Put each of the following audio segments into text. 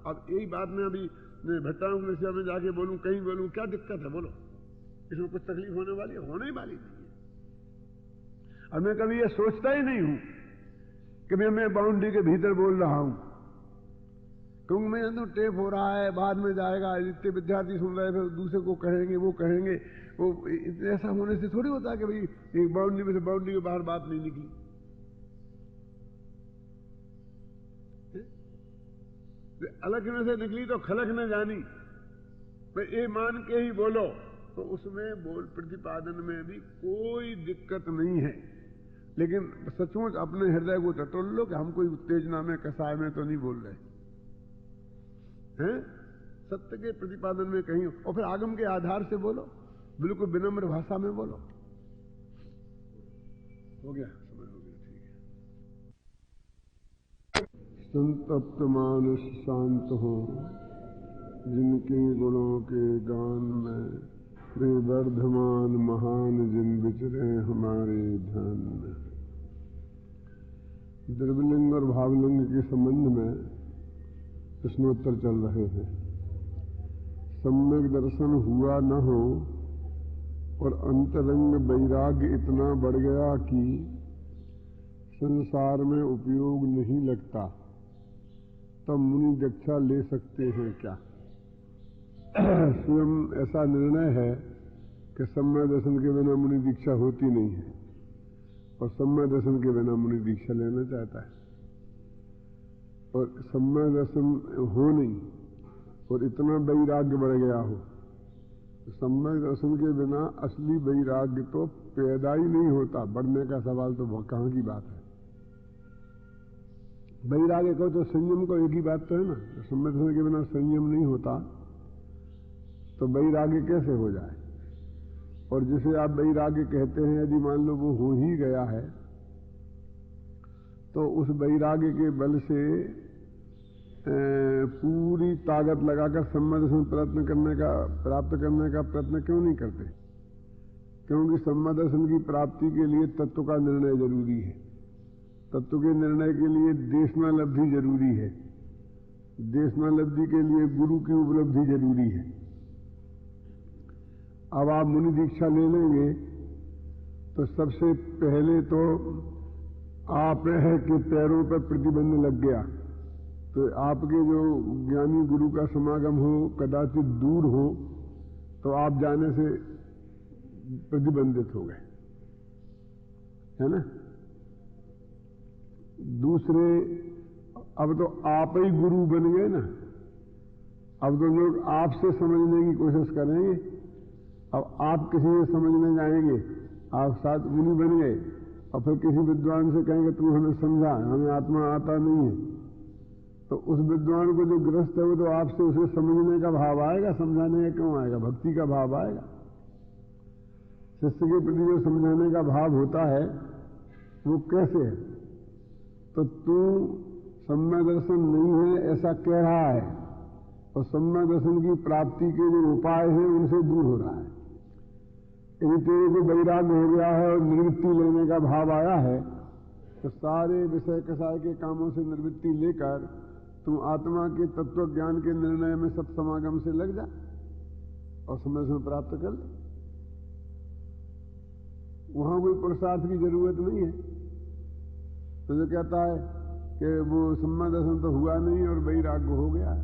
अब यही बात मैं अभी भट्टारक में जाके बोलूं, कहीं बोलूं, क्या दिक्कत है बोलो? इसमें कुछ तकलीफ होने वाली है? होने ही वाली नहीं है। और मैं कभी ये सोचता ही नहीं हूं कि मैं बाउंड्री के भीतर बोल रहा हूं, क्योंकि मैं तो टेप हो रहा है, बाद में जाएगा, इतने विद्यार्थी सुन रहे, फिर दूसरे को कहेंगे, वो कहेंगे, वो ऐसा होने से थोड़ी होता है कि भाई एक बाउंड्री में से बाउंड्री के बाहर बात नहीं निकली। अलग में से निकली तो खलक न जानी, तो ये मान के ही बोलो, तो उसमें बोल प्रतिपादन में भी कोई दिक्कत नहीं है। लेकिन सचमुच अपने हृदय को टटोल लो कि हम कोई उत्तेजना में, कसाय में तो नहीं बोल रहे हैं। सत्य के प्रतिपादन में कहीं, और फिर आगम के आधार से बोलो, बिल्कुल विनम्र भाषा में बोलो। हो गया, समय हो गया, ठीक है। संतप्त मानस शांत हो, जिनके गुणों के गान में वे वर्धमान महान जिन विचरे हमारे ध्यान में। द्रव्यलिंग और भावलिंग के संबंध में प्रश्नोत्तर चल रहे हैं। सम्यक दर्शन हुआ न हो और अंतरंग वैराग्य इतना बढ़ गया कि संसार में उपयोग नहीं लगता, तब मुनि दीक्षा ले सकते हैं क्या? स्वयं ऐसा निर्णय है कि सम्यक दर्शन के बिना मुनि दीक्षा होती नहीं है, और सम्यक दर्शन के बिना मुनि दीक्षा लेना चाहता है। और सम्यक दर्शन हो नहीं और इतना वैराग्य बढ़ गया हो, तो सम्यक दर्शन के बिना असली वैराग्य तो पैदा ही नहीं होता। बढ़ने का सवाल तो कहां की बात है। वैराग्य को तो संयम को एक ही बात तो है ना। सम्यक दर्शन के बिना संयम नहीं होता तो वैराग्य कैसे हो जाए? और जिसे आप वैराग्य कहते हैं, यदि मान लो वो हो ही गया है, तो उस वैराग्य के बल से पूरी ताकत लगाकर सम्यक दर्शन प्राप्त करने का प्रयत्न क्यों नहीं करते? क्योंकि सम्यक दर्शन की प्राप्ति के लिए तत्व का निर्णय जरूरी है। तत्व के निर्णय के लिए देशनालब्धि जरूरी है। देशनालब्धि के लिए गुरु की उपलब्धि जरूरी है। अब आप मुनि दीक्षा ले लेंगे तो सबसे पहले तो आप है कि पैरों पर प्रतिबंध लग गया, तो आपके जो ज्ञानी गुरु का समागम हो कदाचित दूर हो, तो आप जाने से प्रतिबंधित हो गए, है ना। दूसरे, अब तो आप ही गुरु बन गए ना। अब तो लोग आपसे समझने की कोशिश करेंगे। अब आप किसी से समझने जाएंगे, आप साथ मुनि बन गए, और फिर किसी विद्वान से कहेंगे तू हमें समझा, हमें आत्मा आता नहीं है, तो उस विद्वान को जो ग्रस्त है वो तो आपसे उसे समझने का भाव आएगा, समझाने का क्यों आएगा? भक्ति का भाव आएगा। शिष्य के प्रति जो समझाने का भाव होता है वो कैसे है? तो तू सम्यक दर्शन नहीं है ऐसा कह रहा है, और सम्यक दर्शन की प्राप्ति के जो उपाय हैं उनसे दूर हो रहा है। यदि तेरे को वैराग्य हो गया है और निवृत्ति लेने का भाव आया है, तो सारे विषय कसाय के कामों से निवृत्ति लेकर तुम आत्मा के तत्व ज्ञान के निर्णय में सत्समागम से लग जा और सम्यक दर्शन प्राप्त कर ले। वहां कोई पुरुषार्थ की जरूरत नहीं है। तो जो कहता है कि वो सम्यक दर्शन तो हुआ नहीं और वैराग्य हो गया है।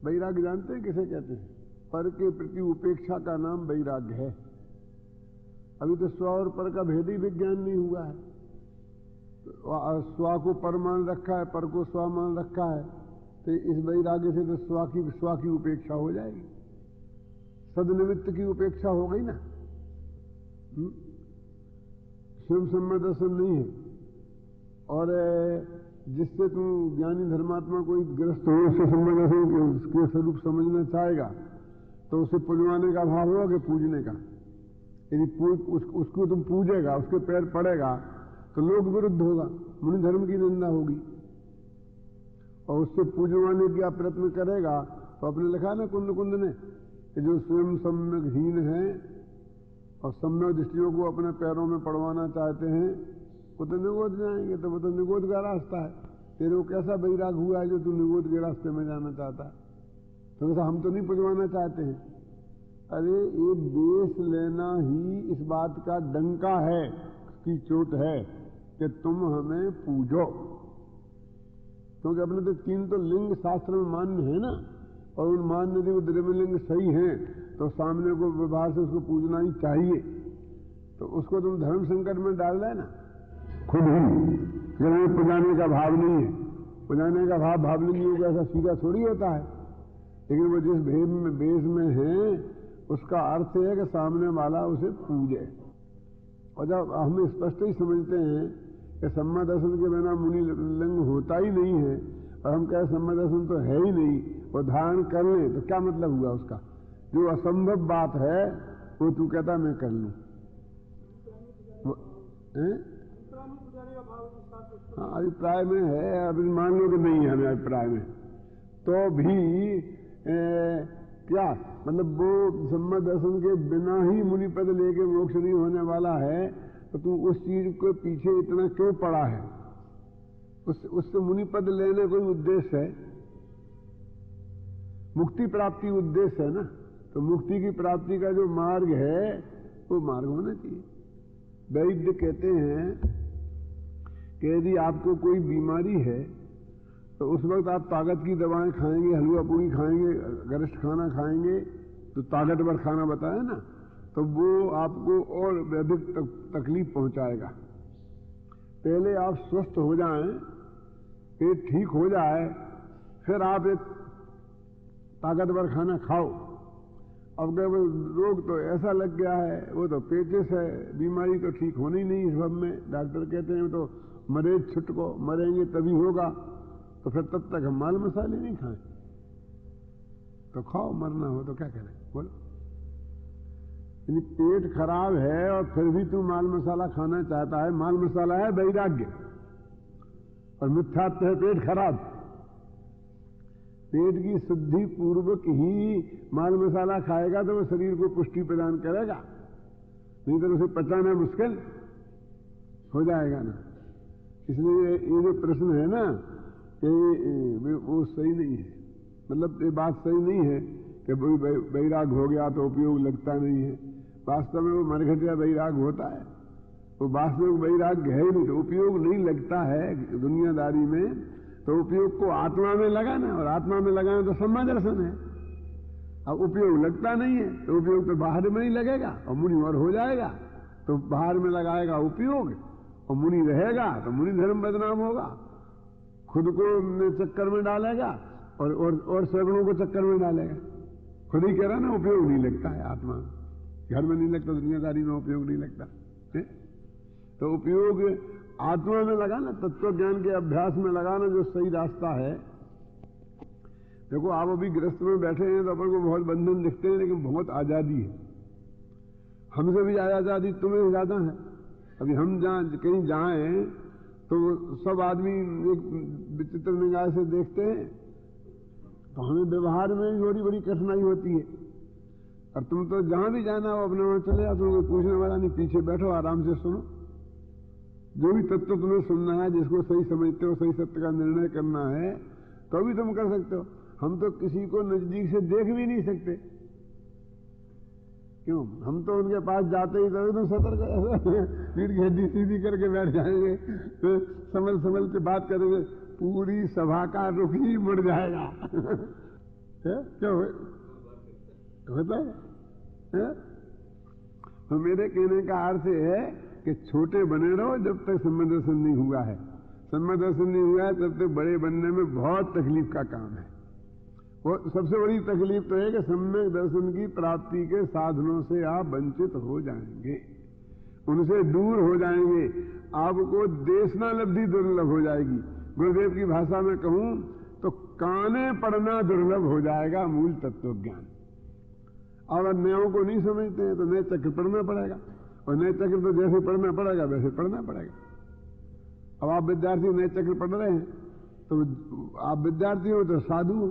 वैराग्य जानते हैं किसे कहते हैं? पर के प्रति उपेक्षा का नाम वैराग्य है। अभी तो स्व और पर का भेद ही विज्ञान नहीं हुआ है। स्व को पर मान रखा है, पर को स्व मान रखा है, तो इस वैराग्य से तो स्व की उपेक्षा हो जाएगी, सदनिमित्त की उपेक्षा हो गई ना। स्वयं सम्यक दर्शन नहीं है, और जिससे तुम ज्ञानी धर्मात्मा कोई ग्रस्त हो, उससे सम्यक दर्शन उसके स्वरूप समझना चाहेगा, तो उसे पुजवाने का भाव होगा कि पूजने का। यदि उसको तुम पूजेगा, उसके पैर पड़ेगा, तो लोग विरुद्ध होगा, मुनि धर्म की निंदा होगी। और उससे पूजवाने का प्रयत्न करेगा तो अपने लिखा ना कुंद ने कि जो स्वयं सम्यकहीन है और सम्यक दृष्टियों को अपने पैरों में पड़वाना चाहते हैं वो तो निगोद जाएंगे। तो वो तो निगोद का रास्ता है। तेरे को कैसा वैराग हुआ है जो तू निगोद के रास्ते में जाना चाहता है? तो कैसा हम तो नहीं पुजवाना चाहते हैं। अरे ये बेस लेना ही इस बात का डंका है, की चोट है कि तुम हमें पूजो। क्योंकि अपने तो 3 तो लिंग शास्त्र में मान्य है ना, और उन मान्य यदि वो द्रव्यलिंग सही हैं तो सामने को व्यवहार से उसको पूजना ही चाहिए। तो उसको तुम धर्म संकट में डाल देना खुद ही, कि पुजाने का भाव नहीं है। पुजाने का भाव भावलिंगियों का ऐसा सीधा थोड़ी होता है। लेकिन वो जिस बेस में है उसका अर्थ है कि सामने वाला उसे पूजे। और जब हम स्पष्ट ही समझते हैं कि सम्मा दर्शन के बिना मुनि लिंग होता ही नहीं है, और हम कहें सम्मा दर्शन तो है ही नहीं, वो धारण कर ले, तो क्या मतलब हुआ उसका? जो असंभव बात है वो तू कहता मैं कर लूं। हाँ, अभिप्राय में है, अभी मान लो कि नहीं है हमें अभिप्राय में, तो भी क्या मतलब वो सम्मा दर्शन के बिना ही मुनि पद लेके मोक्ष नहीं होने वाला है, तो तू उस चीज के पीछे इतना क्यों पड़ा है? उससे मुनि पद लेने कोई उद्देश्य है? मुक्ति प्राप्ति उद्देश्य है ना। तो मुक्ति की प्राप्ति का जो मार्ग है वो मार्ग होना चाहिए। वैद्य कहते हैं कि यदि आपको कोई बीमारी है तो उस वक्त आप ताकत की दवाएं खाएंगे, हलवा पूरी खाएंगे, गरिष्ठ खाना खाएंगे, तो ताकतवर खाना बताया ना, तो वो आपको और अधिक तकलीफ पहुंचाएगा। पहले आप स्वस्थ हो जाएं, पेट ठीक हो जाए, फिर आप एक ताकतवर खाना खाओ। अब क्या वो रोग तो ऐसा लग गया है, वो तो पेचिस है, बीमारी तो ठीक होनी नहीं इस वक्त में। डॉक्टर कहते हैं तो मरे छुटको, मरेंगे तभी होगा। तो फिर तब तक हम माल मसाले नहीं खाएं, तो खाओ, मरना हो तो क्या करें बोलो। यानी पेट खराब है और फिर भी तू माल मसाला खाना चाहता है। माल मसाला है वैराग्य, और मिथ्यात्व है पेट खराब। पेट की शुद्धि पूर्वक ही माल मसाला खाएगा तो वो शरीर को पुष्टि प्रदान करेगा, नहीं तो उसे पचाना मुश्किल हो जाएगा ना। इसलिए ये जो प्रश्न है ना कि वो सही नहीं है, मतलब ये बात सही नहीं है कि वैराग हो गया तो उपयोग लगता नहीं है। वास्तव में वो मरघटिया वैराग होता है, वो वास्तविक वैराग्य है ही नहीं। तो उपयोग नहीं लगता है दुनियादारी में, तो उपयोग को आत्मा में लगाना, और आत्मा में लगाना तो सम्मा दर्शन है। अब उपयोग लगता नहीं है तो उपयोग तो बाहर में ही लगेगा, और मुनि और हो जाएगा। तो बाहर में लगाएगा उपयोग और मुनि रहेगा तो मुनि धर्म बदनाम होगा, खुद को चक्कर में डालेगा और सैकड़ों को चक्कर में डालेगा। खुद ही कह रहा ना उपयोग नहीं लगता है आत्मा में, घर में नहीं लगता, दुनियादारी में उपयोग नहीं लगता है? तो उपयोग आत्मा में लगाना, तत्व ज्ञान के अभ्यास में लगाना जो सही रास्ता है। देखो आप अभी गृहस्थ में बैठे हैं तो अपन को बहुत बंधन दिखते हैं, लेकिन बहुत आजादी है। हमसे भी आजादी तुम्हें ज्यादा है। अभी हम कहीं जाएं तो सब आदमी एक विचित्र निगाह से देखते हैं, तो हमें व्यवहार में बड़ी बड़ी कठिनाई होती है। और तुम तो जहां भी जाना हो अपने वहां चले जाओ, तुमको पूछने वाला नहीं, पीछे बैठो आराम से सुनो। जो भी तत्व तुम्हें सुनना है, जिसको सही समझते हो, सही सत्य का निर्णय करना है, तो भी तुम कर सकते हो। हम तो किसी को नजदीक से देख भी नहीं सकते, क्यों? हम तो उनके पास जाते ही तो सतर्क पीठ की हड्डी सीधी करके बैठ जाएंगे, तो समझ के बात करेंगे, पूरी सभा का रुख ही मुड़ जाएगा। क्या होता है? तो मेरे कहने का अर्थ है कि छोटे बने रहो जब तक सम्यक दर्शन नहीं हुआ है। सम्यक दर्शन नहीं हुआ है तब तक बड़े बनने में बहुत तकलीफ का काम है। और सबसे बड़ी तकलीफ तो है कि सम्यक दर्शन की प्राप्ति के साधनों से आप वंचित हो जाएंगे, उनसे दूर हो जाएंगे, आपको देशना लब्धि दुर्लभ हो जाएगी। गुरुदेव की भाषा में कहूं तो काने पढ़ना दुर्लभ हो जाएगा मूल तत्व ज्ञान। अगर नयों को नहीं समझते हैं तो नए चक्र पढ़ना पड़ेगा, और नए चक्र तो जैसे पढ़ना पड़ेगा वैसे पढ़ना पड़ेगा। अब आप विद्यार्थी नए चक्र पढ़ रहे हैं तो आप विद्यार्थी हो तो साधु हो,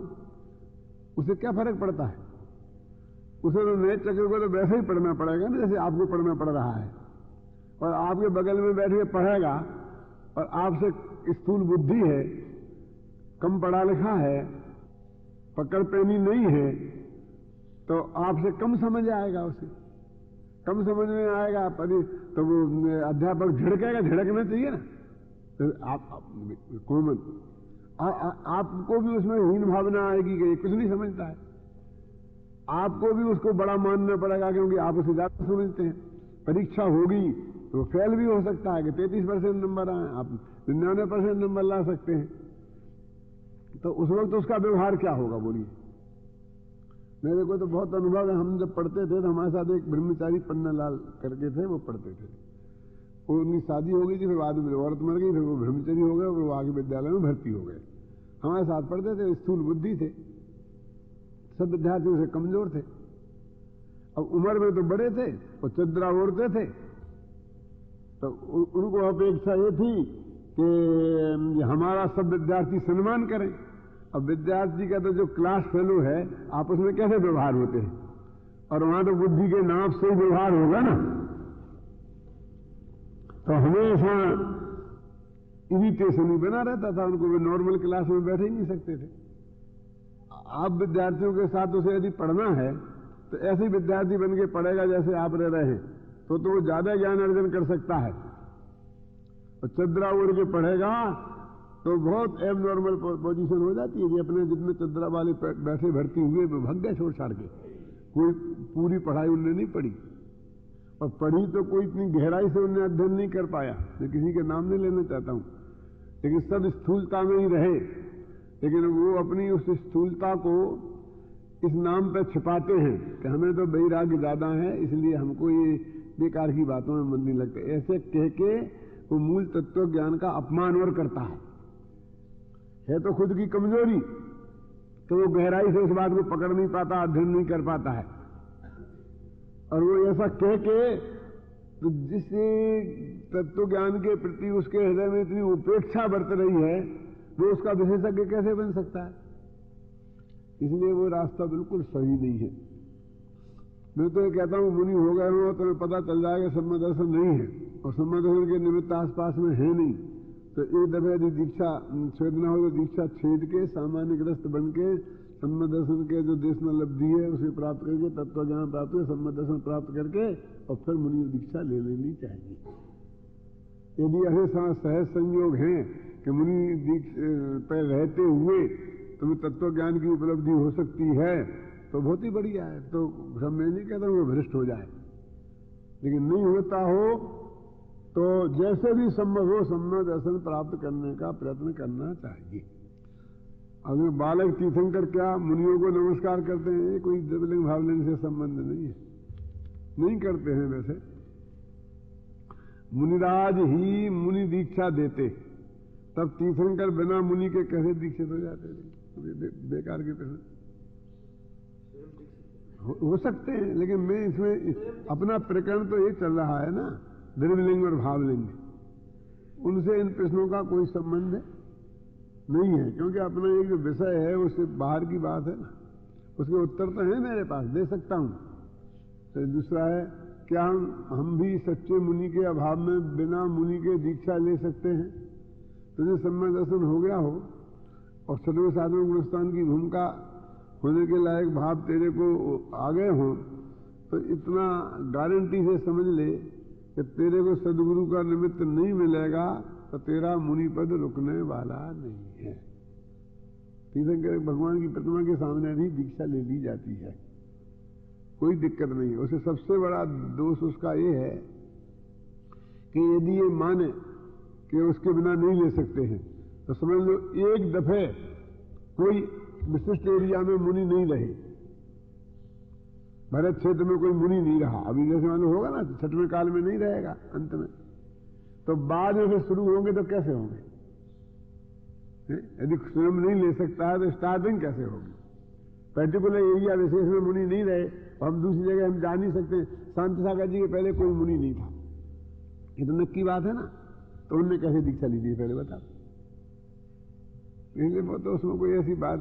उसे क्या फर्क पड़ता है? उसे तो नए चक्र को तो वैसे ही पढ़ना पड़ेगा ना जैसे आपको पढ़ना पड़ रहा है। और आपके बगल में बैठ के पढ़ेगा और आपसे स्थूल बुद्धि है कम पढ़ा लिखा है, पकड़ पैनी नहीं है, तो आपसे कम समझ आएगा, उसे कम समझ में आएगा। तो वो अध्यापक झिड़केगा, झिड़कना चाहिए ना। तो आप कॉमन आपको भी उसमें हीन भावना आएगी कि कुछ नहीं समझता है। आपको भी उसको बड़ा मानना पड़ेगा, क्योंकि आप उसे ज्यादा समझते हैं। परीक्षा होगी तो फेल भी हो सकता है कि 33% नंबर आए, आप 99% नंबर ला सकते हैं। तो उस वक्त उसका व्यवहार क्या होगा, बोलिए। मेरे को तो बहुत अनुभव है। हम जब पढ़ते थे तो हमारे साथ एक ब्रह्मचारी पन्नालाल करके थे, वो पढ़ते थे। उनकी शादी हो गई थी, फिर बाद में औरत मर गई, फिर वो ब्रह्मचारी हो गए, वो आगे विद्यालय में भर्ती हो गए। हमारे साथ पढ़ते थे, स्थूल बुद्धि थे, सब विद्यार्थियों से कमजोर थे। अब उम्र में तो बड़े थे, वो चद्रा ओढ़ते थे, तो उनको अपेक्षा ये थी कि हमारा सब विद्यार्थी सम्मान करें। अब विद्यार्थी का तो जो क्लास फेलो है, आप उसमें कैसे व्यवहार होते हैं, और वहां तो बुद्धि के नाप से ही व्यवहार होगा ना। तो हमेशा इरिटेशन ही बना रहता था उनको, वे नॉर्मल क्लास में बैठ ही नहीं सकते थे। आप विद्यार्थियों के साथ उसे यदि पढ़ना है तो ऐसे ही विद्यार्थी बन के पढ़ेगा जैसे आप रह रहे हैं, तो वो ज्यादा ज्ञान अर्जन कर सकता है। और चद्रा ओढ़ के पढ़ेगा तो बहुत एब नॉर्मल पोजीशन हो जाती है। अपने जितने चद्रा वाले बैठे भर्ती हुए वो भाग गए छोड़ छाड़ के, कोई पूरी पढ़ाई उनने नहीं पढ़ी, और पढ़ी तो कोई इतनी गहराई से उन्हें अध्ययन नहीं कर पाया। मैं किसी के नाम नहीं लेना चाहता हूं, लेकिन सब स्थूलता में ही रहे। लेकिन वो अपनी उस स्थूलता को इस नाम पर छिपाते हैं कि हमें तो वैराग्य ज्यादा है, इसलिए हमको ये बेकार की बातों में मन नहीं लगता। ऐसे कह के वो मूल तत्व ज्ञान का अपमान और करता है तो खुद की कमजोरी, तो वो गहराई से उस बात को पकड़ नहीं पाता, अध्ययन नहीं कर पाता है। और वो ऐसा कह के तो जिस तत्व ज्ञान के प्रति उसके हृदय में इतनी उपेक्षा बरत रही है, वो उसका विशेषज्ञ कैसे बन सकता है। इसलिए वो रास्ता बिल्कुल सही नहीं है। मैं तो ये कहता हूं, मुनि हो गए हो तो पता चल जाएगा सम्यक दर्शन नहीं है, और सम्यक दर्शन के निमित्त आसपास में है नहीं, तो एक दफे यदि दीक्षा छेदना हो तो दीक्षा छेद के सामान्य ग्रस्त बन के सम्यक दर्शन के जो देशना लब्धि है उसे प्राप्त करके तत्व ज्ञान प्राप्त कर सम्यक दर्शन प्राप्त करके और फिर मुनि दीक्षा ले लेनी चाहिए। यदि ऐसे सहज संयोग हैं कि मुनि पर रहते हुए तुम्हें तत्व ज्ञान की उपलब्धि हो सकती है तो बहुत ही बढ़िया है। तो मैं नहीं कहता वो भ्रष्ट हो जाए, लेकिन नहीं होता हो तो जैसे भी संभव हो सम्यक दर्शन प्राप्त करने का प्रयत्न करना चाहिए। अगर बालक तीर्थंकर क्या मुनियों को नमस्कार करते हैं, कोई देवलिंग भावलिंग से संबंध नहीं है, नहीं करते हैं। वैसे मुनिराज ही मुनि दीक्षा देते, तब तीर्थंकर बिना मुनि के कैसे दीक्षित हो जाते थे। बेकार के प्रश्न हो सकते हैं, लेकिन मैं इसमें अपना प्रकरण तो ये चल रहा है ना, द्रव्यलिंग और भावलिंग, उनसे इन प्रश्नों का कोई संबंध नहीं है, क्योंकि अपना एक जो विषय है उससे बाहर की बात है ना। उसके उत्तर तो है मेरे पास, दे सकता हूं। तो दूसरा है, क्या हम भी सच्चे मुनि के अभाव में बिना मुनि के दीक्षा ले सकते हैं? तुझे सम्यक दर्शन हो गया हो और सर्व साधन गुणस्थान की भूमिका होने के लायक भाव तेरे को आ गए हो, तो इतना गारंटी से समझ ले कि तेरे को सदगुरु का निमित्त नहीं मिलेगा तो तेरा मुनि पद रुकने वाला नहीं है। तीर्थंकर भगवान की प्रतिमा के सामने भी दीक्षा ले ली जाती है, कोई दिक्कत नहीं है। उसे सबसे बड़ा दोष उसका ये है कि यदि ये माने कि उसके बिना नहीं ले सकते हैं तो समझ लो एक दफे कोई विशिष्ट एरिया में मुनि नहीं रहे, भरत क्षेत्र में कोई मुनि नहीं रहा, अभी जैसे मालूम होगा ना 6वें काल में नहीं रहेगा अंत में, तो बाद में फिर शुरू होंगे तो कैसे होंगे? यदि स्वयं नहीं ले सकता है तो स्टार्टिंग कैसे होगी? पर्टिकुलर एरिया विशेष में मुनि नहीं रहे और हम दूसरी जगह हम जा नहीं सकते। शांति सागर जी के पहले कोई मुनि नहीं था, ये तो नक्की बात है ना, तो उनने कैसे दीक्षा ली थी पहले बता। इसलिए वो तो उसमें कोई ऐसी बात,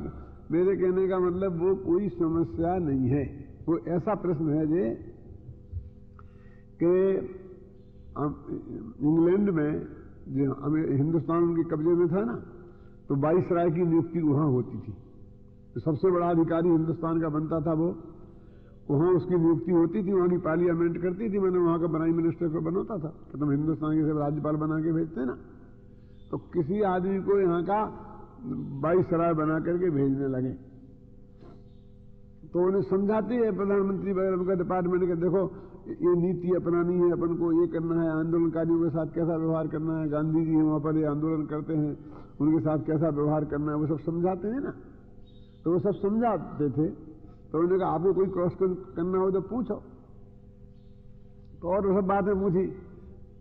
मेरे कहने का मतलब वो कोई समस्या नहीं है। वो ऐसा प्रश्न है जे कि इंग्लैंड में जो हमें हिंदुस्तान उनके कब्जे में था ना, तो वाइसराय की नियुक्ति वहां होती थी। तो सबसे बड़ा अधिकारी हिंदुस्तान का बनता था वो, वहां उसकी नियुक्ति होती थी, वहां की पार्लियामेंट करती थी। मैंने वहां का प्राइम मिनिस्टर को बनता था कि तुम हिंदुस्तान के सब राज्यपाल बना के भेजते ना, तो किसी आदमी को यहां का वाइसराय बना करके भेजने लगे। तो उन्हें समझाती है प्रधानमंत्री वगैरह उनका डिपार्टमेंट के, देखो ये नीति अपनानी है, अपन को ये करना है, आंदोलनकारियों के साथ कैसा व्यवहार करना है, गांधी जी वहां पर ये आंदोलन करते हैं उनके साथ कैसा व्यवहार करना है, वो सब समझाते हैं ना। तो वो सब समझाते थे। तो उन्होंने कहा आपको कोई क्वेश्चन करना हो तो पूछो। तो और सब बातें पूछी।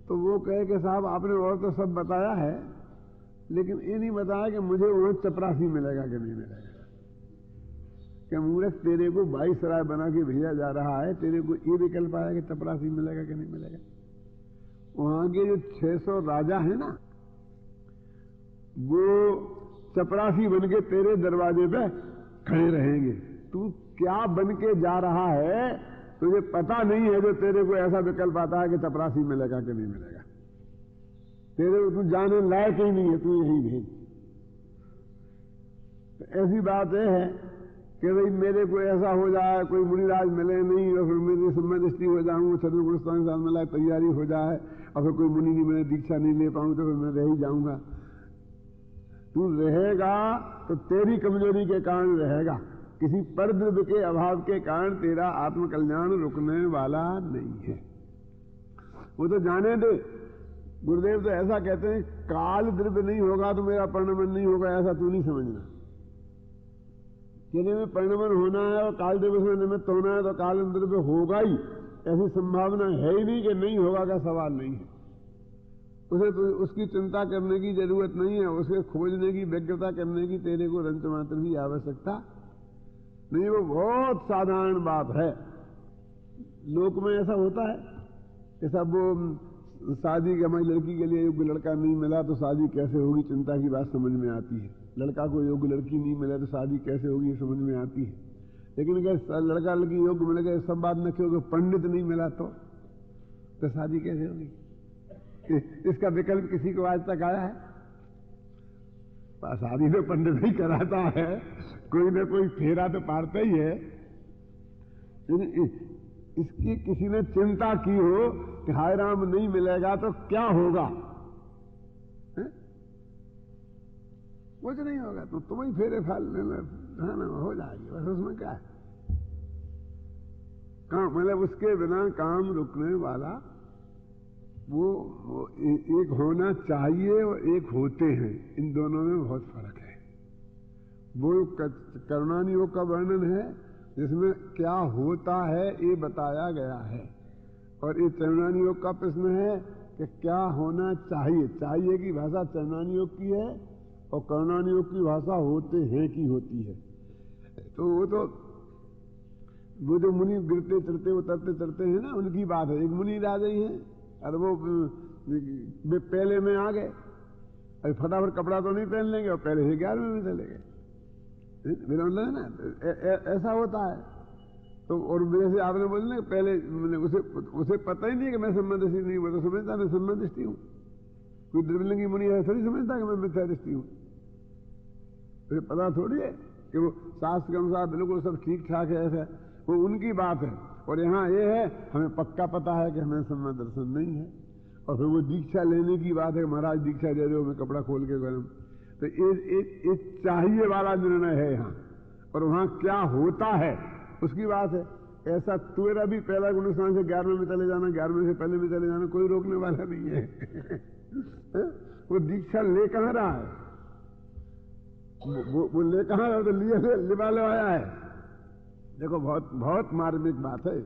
तो वो कहे कि साहब आपने और तो सब बताया है, लेकिन ये नहीं बताया कि मुझे वहां चपरासी मिलेगा कि नहीं मिलेगा। कि मूर्ख, तेरे को वाइसराय बना के भेजा जा रहा है, तेरे को ये विकल्प आया कि चपरासी मिलेगा कि नहीं मिलेगा। वहां के जो 600 राजा है ना, वो चपरासी बन के तेरे दरवाजे पे खड़े रहेंगे। तू क्या बन के जा रहा है तुझे पता नहीं है, जो तेरे को ऐसा विकल्प आता है कि चपरासी मिलेगा कि नहीं मिलेगा। तेरे को तू जाने लायक ही नहीं है, तू यही भेज। तो ऐसी बात यह है कि भाई मेरे को ऐसा हो जाए, कोई मुनिराज मिले नहीं और फिर मेरी सम्मान दृष्टि हो जाऊंगा, छत्रपुर के साथ मिला तैयारी हो जाए और फिर कोई मुनि की मैंने दीक्षा नहीं ले पाऊं तो फिर मैं रह ही जाऊंगा। तू रहेगा तो तेरी कमजोरी के कारण रहेगा, किसी परद्रव्य के अभाव के कारण तेरा आत्मकल्याण रुकने वाला नहीं है। वो तो जाने दे। गुरुदेव तो ऐसा कहते हैं, काल द्रव्य नहीं होगा तो मेरा परिणमन नहीं होगा, ऐसा तू नहीं समझना। में परिणमन होना है और काल द्रव्य से निमित्त होना है तो काल द्रव्य होगा ही, ऐसी संभावना है ही नहीं कि नहीं होगा का सवाल नहीं है। उसे तो उसकी चिंता करने की जरूरत नहीं है, उसे खोजने की व्यग्रता करने की तेरे को रंच मात्र भी आवश्यकता नहीं। वो बहुत साधारण बात है। लोक में ऐसा होता है कि सब वो शादी के, हमारी लड़की के लिए योग्य लड़का नहीं मिला तो शादी कैसे होगी, चिंता की बात समझ में आती है। लड़का को योग्य लड़की नहीं मिला तो शादी कैसे होगी ये समझ में आती है। लेकिन अगर लड़का लड़की योग्य मिल गए, सब बात न क्योंकि पंडित नहीं मिला तो शादी कैसे होगी। इसका विकल्प किसी को आज तक आया है? शादी तो पंडित ही कराता है, कोई ना कोई फेरा तो पारता ही है। इसकी किसी ने चिंता की हो कि हाय राम नहीं मिलेगा तो क्या होगा, कुछ नहीं होगा, तो तुम ही फेरे फाल है ना, हो जाएगी बस। उसमें क्या है, काम मतलब उसके बिना काम रुकने वाला वो एक होना चाहिए और एक होते हैं, इन दोनों में बहुत फर्क है। वो करुणानि योग का वर्णन है जिसमें क्या होता है ये बताया गया है, और ये चरणानि योग का प्रश्न है कि क्या होना चाहिए। चाहिए की भाषा चरणानि योग की है और करुणानि योग की भाषा होते हैं की होती है। तो वो जो मुनि गिरते चढ़ते उतरते चढ़ते हैं ना, उनकी बात है। एक मुनि आ गई है और वो पहले में आ गए, अरे फटाफट कपड़ा तो नहीं पहन लेंगे और पहले से 11वें में चले गए। मेरा मतलब है ना, ऐसा होता है। तो और जैसे आपने बोले ना पहले, उसे पता ही नहीं कि मैं सम्बन्धिष्टि नहीं, वो तो समझता मैं सम्बन्धिष्टि हूँ। कोई द्रव्यलिंगी मुनि ऐसा नहीं समझता कि मैं मिथ्यादृष्टि हूँ। तो पता थोड़ी है कि वो शास्त्र के अनुसार बिल्कुल सब ठीक ठाक है, ऐसा वो उनकी बात है। और यहाँ ये है हमें पक्का पता है कि हमें सम्मान दर्शन नहीं है। और फिर वो दीक्षा लेने की बात है, महाराज दीक्षा दे रहे हो, मैं कपड़ा खोल के गरम। तो ये चाहिए वाला निर्णय है यहाँ, और वहाँ क्या होता है उसकी बात है। ऐसा तेरा भी पहला गुणस्थान से 11वें में चले जाना, 11वें से पहले में चले जाना, कोई रोकने वाला नहीं है। वो दीक्षा ले कहाँ रहा है, वो ले कहाँ रहा, तो लिवा ले आया है। देखो बहुत बहुत मार्मिक बात है।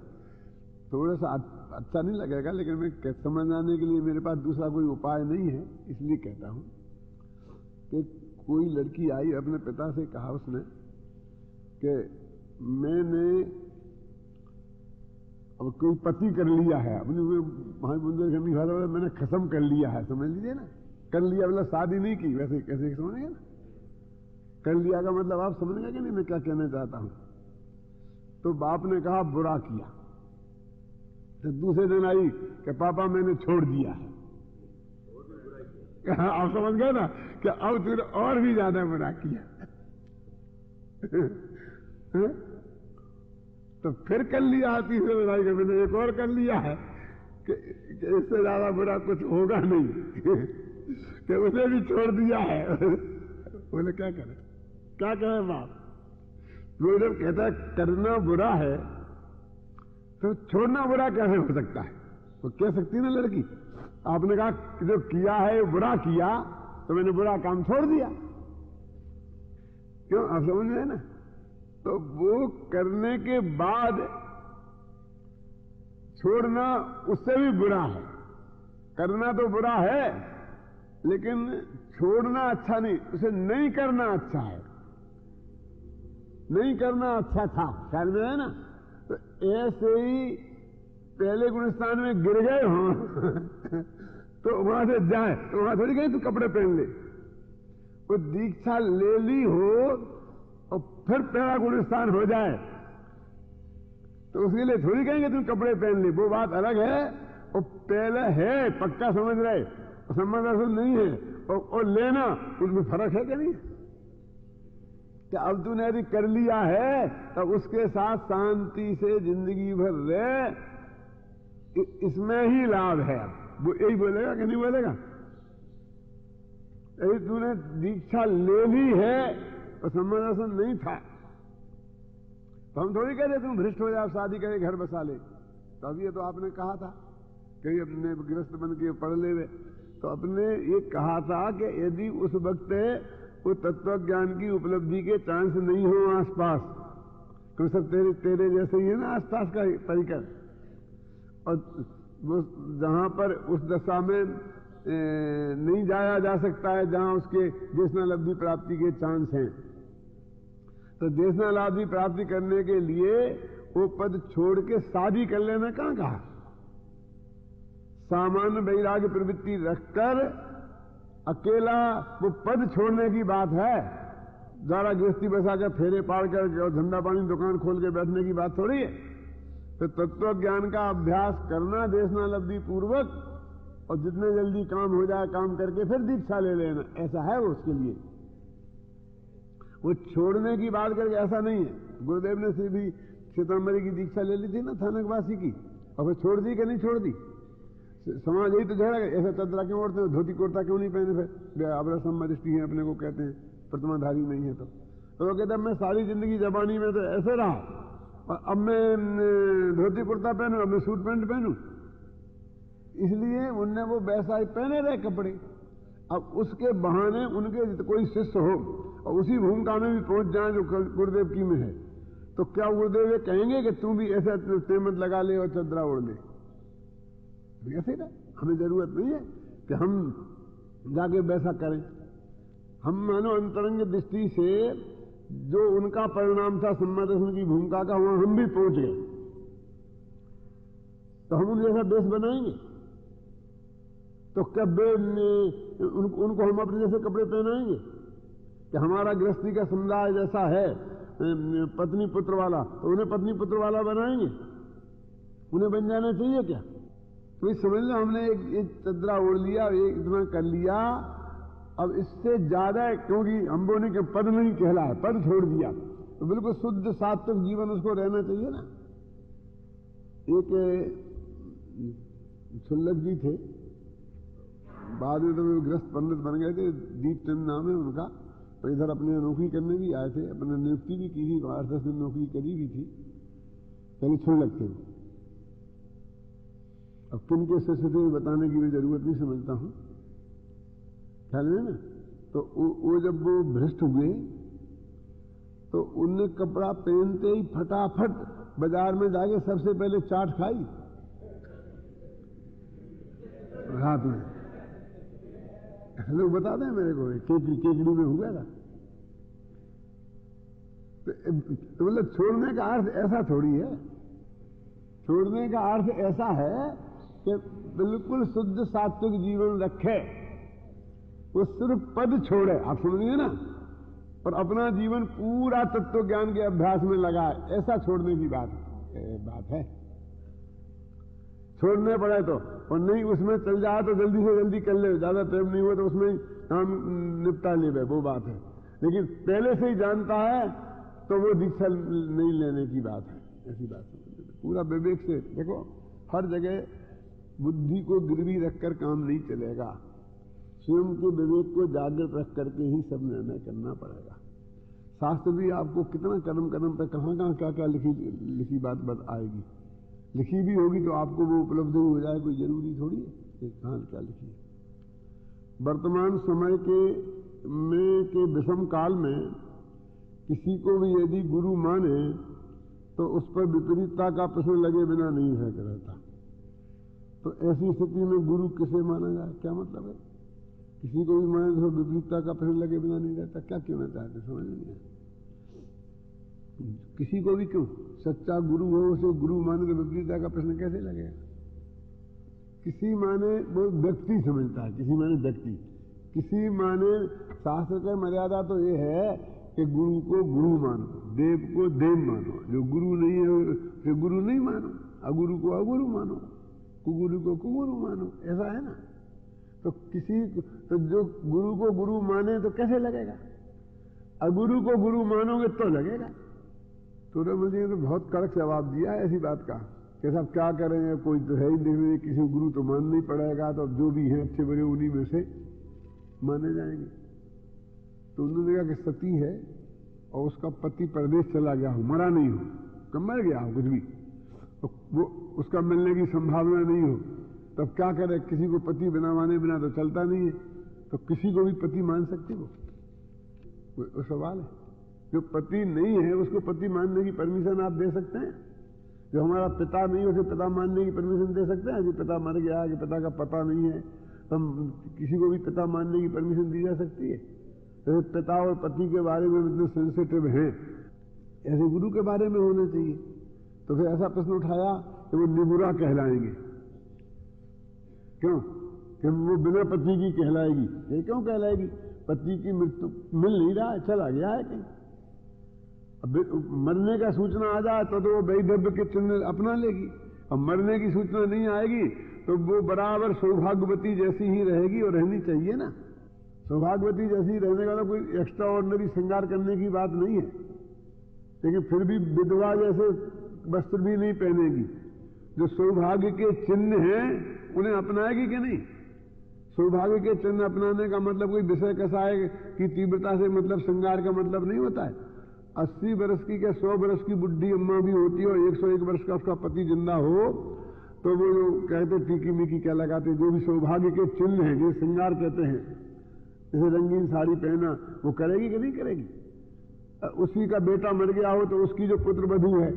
थोड़ा सा अच्छा नहीं लगेगा, लेकिन मैं समझाने के लिए मेरे पास दूसरा कोई उपाय नहीं है, इसलिए कहता हूं कि कोई लड़की आई, अपने पिता से कहा उसने कि मैंने अब कोई पति कर लिया है, अपनी बुंदेलखंडी भाषा में मैंने खत्म कर लिया है, समझ लीजिए ना। कर लिया मतलब शादी नहीं की, वैसे कैसे समझेंगे ना। कर लिया का मतलब आप समझेंगे कि नहीं मैं क्या कहना चाहता हूं। तो बाप ने कहा बुरा किया। तो दूसरे दिन आई कि पापा मैंने छोड़ दिया है। आप समझ गए ना कि अब तूने और भी ज्यादा बुरा किया। तो फिर कर लिया तीसरे लड़ाई का, मैंने एक और कर लिया है कि इससे ज्यादा बुरा कुछ होगा नहीं कि उसे भी छोड़ दिया है। बोले क्या करें, क्या करें बाप। वो जब कहता है करना बुरा है तो छोड़ना बुरा कैसे हो सकता है? वो कह सकती ना लड़की, आपने कहा जो किया है बुरा किया तो मैंने बुरा काम छोड़ दिया, क्यों? आप समझ रहे हैं ना? तो वो करने के बाद छोड़ना उससे भी बुरा है। करना तो बुरा है लेकिन छोड़ना अच्छा नहीं, उसे नहीं करना अच्छा है। नहीं करना अच्छा था, ख्याल में है ना? तो ऐसे ही पहले गुणस्थान में गिर गए हो तो वहां से जाए तो वहां थोड़ी गए तो कपड़े पहन ले। वो दीक्षा ले ली हो और फिर पहला गुणस्थान हो जाए तो उसके लिए थोड़ी कहेंगे तुम कपड़े पहन ली, वो बात अलग है। और पहले है पक्का समझ रहे, संबंध असल नहीं है, और लेना उसमें फर्क है क्या नहीं? क्या अब तूने यदि कर लिया है तो उसके साथ शांति से जिंदगी भर रहे, इसमें ही लाभ है। वो यही बोलेगा कि नहीं बोलेगा? यदि तूने दीक्षा ले ली है तो संबंध नहीं था तो हम थोड़ी कह रहे तुम भ्रष्ट हो जाओ, शादी करे, घर बसा ले। तो अब ये तो आपने कहा था कि अपने गृहस्थ बन के पढ़ ले वे, तो अपने ये कहा था कि यदि उस वक्त वो तत्व ज्ञान की उपलब्धि के चांस नहीं हो आसपास, तो सब तेरे जैसे ही है ना आसपास का परिकर, और वो जहां पर उस दशा में नहीं जाया जा सकता है जहां उसके देशनालब्धि प्राप्ति के चांस हैं, तो देशनालब्धि प्राप्ति करने के लिए वो पद छोड़ के शादी कर लेना कहां कहा? सामान्य वैराग्य प्रवृत्ति रखकर अकेला वो पद छोड़ने की बात है, ज्यादा गृहस्थी बसा कर फेरे पाड़ कर और धंधा पानी दुकान खोल के बैठने की बात थोड़ी है। तो तत्व ज्ञान का अभ्यास करना देशनालब्धि पूर्वक, और जितने जल्दी काम हो जाए काम करके फिर दीक्षा ले लेना, ऐसा है वो उसके लिए। वो छोड़ने की बात करके ऐसा नहीं है। गुरुदेव ने से भी सीतामढ़ी की दीक्षा ले ली थी ना थानकवासी की, और फिर छोड़ दी कि नहीं छोड़ दी? समाज यही तो झगड़ा, ऐसा चदरा क्यों ओढ़ते हैं, धोती कुर्ता क्यों नहीं पहने? फिर अबरसम दृष्टि है अपने को कहते हैं, प्रतिमाधारी नहीं है। तो वो कहते हैं मैं सारी जिंदगी जबानी में तो ऐसे रहा, और अब मैं धोती कुर्ता पहनूं, अब मैं सूट पैंट पहनूं। इसलिए उनने वो वैसा ही पहने रहे कपड़े। अब उसके बहाने उनके कोई शिष्य हो और उसी भूमिका में भी पहुंच जाए जो गुरुदेव की में है, तो क्या गुरुदेव ये कहेंगे कि तू भी ऐसा तेमत लगा ले और चदरा ओढ़ ले? ऐसे ना, हमें जरूरत नहीं है कि हम जाके वैसा करें। हम मानो अंतरंग दृष्टि से जो उनका परिणाम था सम्मादर्शन की भूमिका का, वहां हम भी पहुंच गए, तो हम उन जैसा देश बनाएंगे। तो कब उनको हम अपने जैसे कपड़े पहनाएंगे कि हमारा गृहस्थी का समुदाय जैसा है पत्नी पुत्र वाला, तो उन्हें पत्नी पुत्र वाला बनाएंगे? उन्हें बन जाना चाहिए क्या? तो समझ लो हमने एक चदरा ओढ़ लिया, एक इतना कर लिया, अब इससे ज्यादा, क्योंकि हम बोले कि पद नहीं कहला है, पद छोड़ दिया, तो बिल्कुल शुद्ध सात्विक जीवन उसको रहना चाहिए ना। एक छुल्लक जी थे, बाद में तो वे गृहस्थ पंडित बन गए थे, दीप चंद नाम है उनका, तो इधर अपने नौकरी करने भी आए थे, अपने नियुक्ति भी की थी, 8-10 दिन नौकरी करी भी थी, पहले छुल्लक थे। अब किन के शिष्य थे बताने की मैं जरूरत नहीं समझता हूं, ख्याल है ना? तो वो जब वो भ्रष्ट हुए तो उनने कपड़ा पहनते ही फटाफट बाजार में जाके सबसे पहले चाट खाई रात में। लोग बता दें मेरे को, केकड़ी में हुआ था। तो मतलब छोड़ने का अर्थ ऐसा थोड़ी है, छोड़ने का अर्थ ऐसा है कि बिल्कुल शुद्ध सात्विक जीवन रखे, वो सिर्फ पद छोड़े, आप समझिए ना, और अपना जीवन पूरा तत्व ज्ञान के अभ्यास में लगाए, ऐसा छोड़ने की बात है। छोड़ने पड़े तो, और नहीं उसमें चल जाए तो जल्दी से जल्दी कर ले, ज्यादा टाइम नहीं हुआ तो उसमें काम निपटा ले गए, वो बात है। लेकिन पहले से ही जानता है तो वो दीक्षा नहीं लेने की बात है, ऐसी बात समझ। पूरा विवेक से देखो, हर जगह बुद्धि को गिरवी रखकर काम नहीं चलेगा, स्वयं के विवेक को जागृत रख करके ही सब निर्णय करना पड़ेगा। शास्त्र भी आपको कितना कदम कदम पर कहाँ कहाँ क्या क्या लिखी बात आएगी, लिखी भी होगी तो आपको वो उपलब्ध हो जाए, कोई जरूरी थोड़ी है कहाँ क्या लिखी है। वर्तमान समय के विषम काल में किसी को भी यदि गुरु माने तो उस पर विपरीतता का प्रश्न लगे बिना नहीं है रहता। तो ऐसी स्थिति में गुरु किसे माना जाए, क्या मतलब है? किसी को भी माने तो विपरीतता का प्रश्न लगे बिना नहीं रहता, क्या कहना चाहते समझ नहीं है। किसी को भी क्यों, सच्चा गुरु हो उसे गुरु माने तो विपरीतता का प्रश्न कैसे लगेगा? किसी माने वो व्यक्ति समझता है, किसी माने व्यक्ति, किसी माने शास्त्र का मर्यादा तो ये है कि गुरु को गुरु मानो, देव को देव मानो, जो गुरु नहीं है उसे गुरु नहीं मानो, अगुरु को अगुरु मानो, कुगुरु को कुगुरु मानो, ऐसा है ना। तो तो जो गुरु को गुरु माने तो कैसे लगेगा? अगुरु को गुरु मानोगे तो लगेगा। तो रमन जी ने तो बहुत कड़क जवाब दिया है ऐसी बात का कि साहब क्या करेंगे, कोई तो है ही नहीं, किसी गुरु तो मानना ही पड़ेगा, तो जो भी हैं अच्छे बड़े उन्हीं में से माने जाएंगे। तो उन्होंने कहा कि सती है और उसका पति परदेश चला गया हो, मरा नहीं हो, कब मर गया हो कुछ भी, तो वो उसका मिलने की संभावना नहीं हो, तब क्या करे? किसी को पति बिना माने बिना तो चलता नहीं है, तो किसी को भी पति मान सकती वो सवाल है। जो पति नहीं है उसको पति मानने की परमिशन आप दे सकते हैं? जो हमारा पिता नहीं है उसे पिता मानने की परमिशन दे सकते हैं? जो पिता मर गया, कि पिता का पता नहीं है, तो किसी को भी पिता मानने की परमिशन दी जा सकती है? तो पिता और पति के बारे में इतने सेंसिटिव हैं, ऐसे गुरु के बारे में होना चाहिए। तो फिर ऐसा प्रश्न उठाया कि वो निबुरा कहलाएंगे, क्यों? कि वो बिना पति की कहलाएगी। ये क्यों कहलाएगी? पति की मृत्यु मिल नहीं रहा है, चला गया है कहीं, अब मरने का सूचना आ जाए तो वो वैधव्य के चिन्ह अपना लेगी, अब मरने की सूचना नहीं आएगी तो वो बराबर सौभाग्यवती जैसी ही रहेगी, और रहनी चाहिए ना। सौभाग्यवती जैसी रहने वाला कोई एक्स्ट्रा ऑर्डिनरी श्रृंगार करने की बात नहीं है, लेकिन फिर भी विधवा जैसे वस्त्र भी नहीं पहनेगी। जो सौभाग्य के चिन्ह हैं उन्हें अपनाएगी कि नहीं? सौभाग्य के चिन्ह अपनाने का मतलब कोई विषय कसाय की तीव्रता से मतलब श्रृंगार का मतलब नहीं होता है। 80 वर्ष की क्या 100 वर्ष की बुढ़ी अम्मा भी होती है और 101 वर्ष का उसका पति जिंदा हो तो वो जो कहते टीकी मीकी क्या लगाते, जो भी सौभाग्य के चिन्ह हैं जो श्रृंगार कहते हैं, जैसे रंगीन साड़ी पहना, वो करेगी कि नहीं करेगी? उसी का बेटा मर गया हो तो उसकी जो पुत्र वधू है,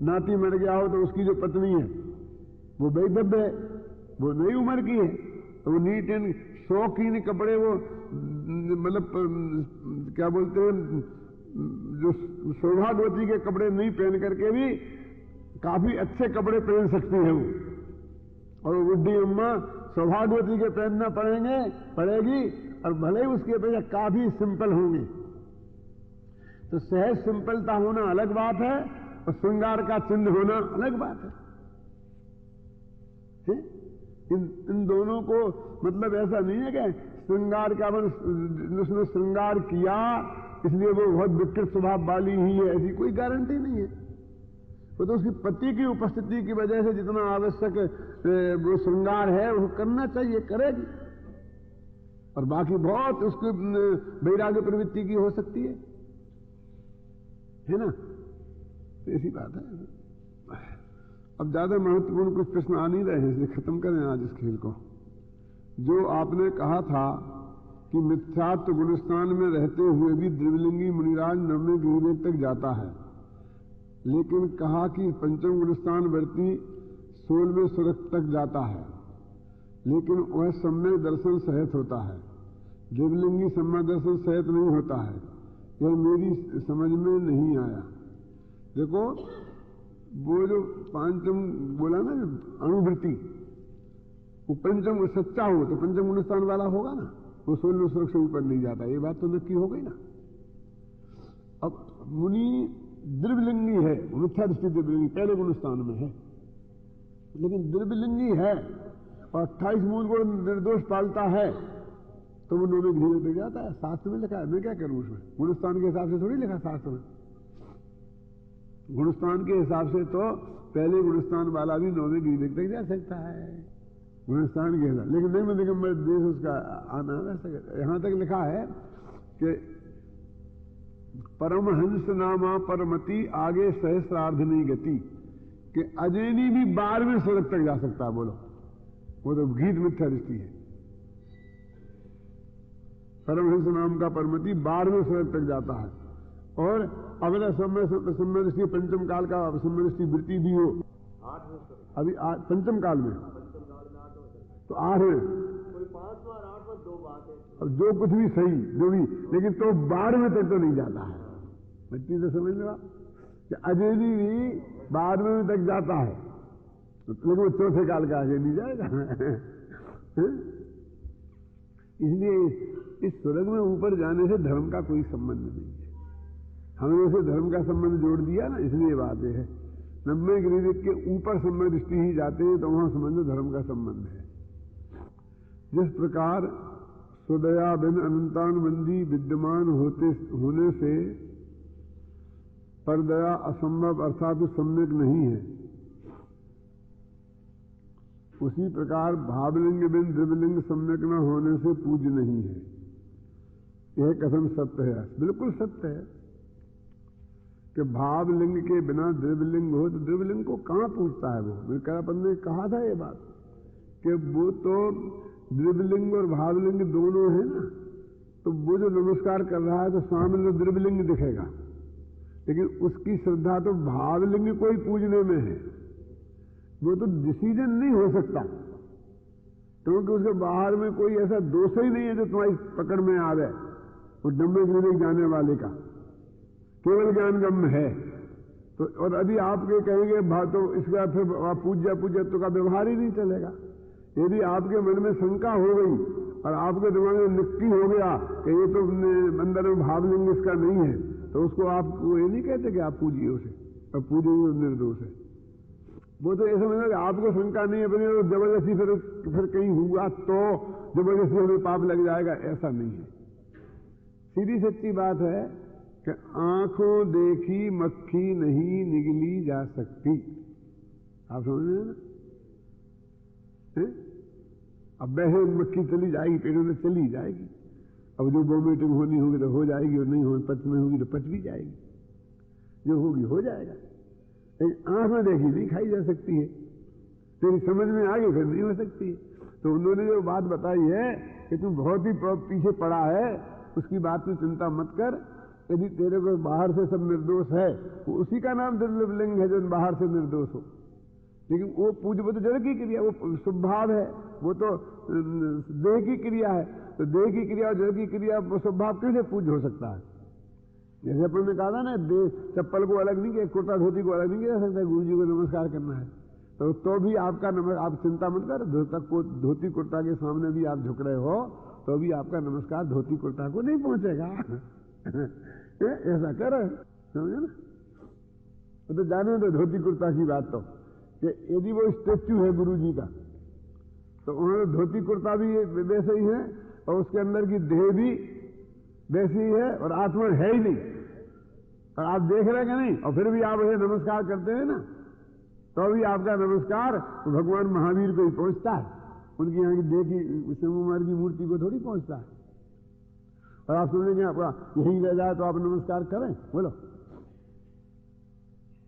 नाती मर गया हो तो उसकी जो पत्नी है, वो वैधव्य है, वो नई उम्र की है, तो वो नीट एंड शौकीन कपड़े, वो मतलब क्या बोलते हैं, जो सौभाग्यवती के कपड़े नहीं पहन करके भी काफी अच्छे कपड़े पहन सकती है वो, और वो बुढ़ी अम्मा सौभाग्यवती के पहनना पड़ेगी, और भले ही उसकी अपेक्षा काफी सिंपल होंगी। तो सहज सिंपलता होना अलग बात है और श्रृंगार का चिन्ह होना अलग बात है? इन दोनों को मतलब ऐसा नहीं है कि श्रृंगार का उसने श्रृंगार किया इसलिए वो बहुत विकृत स्वभाव वाली ही है, ऐसी कोई गारंटी नहीं है। वो तो उसकी पति की उपस्थिति की वजह से जितना आवश्यक वो श्रृंगार है वो करना चाहिए, करेगी, और बाकी बहुत उसकी वैराग्य प्रवृत्ति की हो सकती है ना? तो ऐसी बात है। अब ज्यादा महत्वपूर्ण कुछ प्रश्न आ नहीं रहे हैं, इसलिए खत्म करें आज इस खेल को। जो आपने कहा था कि मिथ्यात्व गुणस्थान में रहते हुए भी द्रविलिंगी मुनिराज नवमे गिरिवेद तक जाता है, लेकिन कहा कि पंचम गुणस्थान वर्ती 16वें सुरख तक जाता है, लेकिन वह सम्यक दर्शन सहित होता है, द्रविलिंगी सम्यक दर्शन सहित नहीं होता है। यह मेरी समझ में नहीं आया। देखो वो जो पांचम बोला ना अणुवृत्ति, वो पंचम सच्चा हो तो पंचम गुणस्थान वाला होगा ना, वो 16वें सुरख से ऊपर नहीं जाता, ये बात तो नक्की हो गई ना। अब मुनि द्रव्यलिंगी है, मिथ्या दृष्टि द्रव्यलिंगी पहले गुणस्थान में है, लेकिन द्रव्यलिंगी है और 28 मूल गुण निर्दोष पालता है, तो वो नौवें गृह तक जाता है। शास्त्र में लिखा है, मैं क्या करूं उसमें? गुणस्थान के हिसाब से थोड़ी लिखा शास्त्र में। गुणस्थान के हिसाब से तो पहले गुणस्थान वाला भी नौवें गृह तक जा सकता है, गुणस्थान के हिसाब। लेकिन नहीं दिगंबर देश उसका आना वैसा। यहां तक लिखा है कि परमहंस नामा परमति आगे सहस्रार्धनी गति, कि अजैनी भी 12वें स्वर्ग तक जा सकता है। बोलो, वो तो गीत मिथ्या दृष्टि है। परमहंस नाम का परमति 12वें स्वर्ग तक जाता है। और अगला समय दृष्टि पंचम काल का समय दृष्टि वृत्ति भी हो, अभी पंचम काल में तो 8वें, कोई 5 बार 8 बार 2 बात है। अब जो कुछ भी सही जो भी, लेकिन तो 12वें तक तो नहीं जाता है। बच्ची तो समझ लो कि अजैनी भी 12वें तक जाता है, लेकिन वो चौथे काल का अजैनी जाएगा। इसलिए इस स्वर्ग में ऊपर जाने से धर्म का कोई संबंध नहीं है। हमने उसे धर्म का संबंध जोड़ दिया ना, इसलिए बात है 90 गृह के ऊपर समय दृष्टि ही जाते हैं तो वहां समझ लो धर्म का संबंध है। जिस प्रकार स्वदया बिन अनंतानुबंधी विद्यमान होने से परदया असंभव अर्थात सम्यक नहीं है, उसी प्रकार भावलिंग बिन द्रव्यलिंग सम्यक न होने से पूज्य नहीं है। यह कथन सत्य है, बिल्कुल सत्य है कि भावलिंग के बिना द्रव्यलिंग हो तो द्रव्यलिंग को कहां पूछता है वो। मेरे ने कहा था ये बात कि वो तो द्रव्यलिंग और भावलिंग दोनों है ना, तो वो जो नमस्कार कर रहा है तो सामने तो द्रव्यलिंग दिखेगा, लेकिन उसकी श्रद्धा तो भावलिंग को ही पूजने में है। वो तो डिसीजन नहीं हो सकता, क्योंकि उसके बाहर में कोई ऐसा दोष ही नहीं है जो तुम्हारी पकड़ में आ जाए। वो डम्बे गिरने जाने वाले का केवल ज्ञान गम्य है। तो और यदि आपके कहेंगे तो इसका फिर आप पूज्यत्व का व्यवहार ही नहीं चलेगा। यदि आपके मन में शंका हो गई और आपके दिमाग में निक्की हो गया कि ये तो अंदर में भावलिंग इसका नहीं है, तो उसको आप ये नहीं कहते कि आप पूजिए उसे, और पूजिए निर्दोष है। वो तो ऐसा मतलब आपको शंका नहीं है, तो जबरदस्ती फिर कहीं हुआ तो जबरदस्ती हमें पाप लग जाएगा, ऐसा नहीं है। सीधी सच्ची बात है कि आंखों देखी मक्खी नहीं निगली जा सकती। आप समझ रहे हैं ना? अब वैसे मक्खी चली जाएगी, पेटों में चली जाएगी। अब जो वोमिटिंग होनी होगी तो हो जाएगी, और नहीं हो पच में होगी तो पच भी जाएगी, जो होगी हो जाएगा। लेकिन आंख में देखी नहीं खाई जा सकती है, तेरी समझ में आ गई फिर नहीं हो सकती है। तो उन्होंने जो बात बताई है कि तू बहुत ही पीछे पड़ा है, उसकी बात की चिंता मत कर। यदि तेरे को बाहर से सब निर्दोष है, वो उसी का नाम द्रव्यलिंग है जो बाहर से निर्दोष हो। लेकिन वो पूज वो तो जड़ की क्रिया, वो स्वभाव है, वो तो देह की क्रिया है। तो देह की क्रिया और जड़ की क्रिया वो स्वभाव कैसे पूज हो सकता है? जैसे अपन ने कहा था ना, चप्पल को अलग नहीं किया, कुर्ता धोती को अलग नहीं किया जा सकता, गुरु जी को नमस्कार करना है तो भी आपका आप चिंता मत कर, धोती कुर्ता के सामने भी आप झुक रहे हो तो भी आपका नमस्कार धोती कुर्ता को नहीं पहुंचेगा। ऐसा कर, समझे ना? तो जाने दो धोती कुर्ता की बात, तो कि यदि वो स्टेच्यू है गुरु जी का तो उन्होंने धोती कुर्ता भी वैसे ही है, और उसके अंदर की देह भी वैसी ही है, और आत्मा है ही नहीं, और आप देख रहे हैं कि नहीं, और फिर भी आप उसे नमस्कार करते हैं ना, तो भी आपका नमस्कार तो भगवान महावीर को ही पहुंचता है। उनकी यहाँ की देह की शिवकुमार की मूर्ति को थोड़ी पहुंचता है। और आप समझेंगे आपका यही रह जाए तो आप नमस्कार करें, बोलो?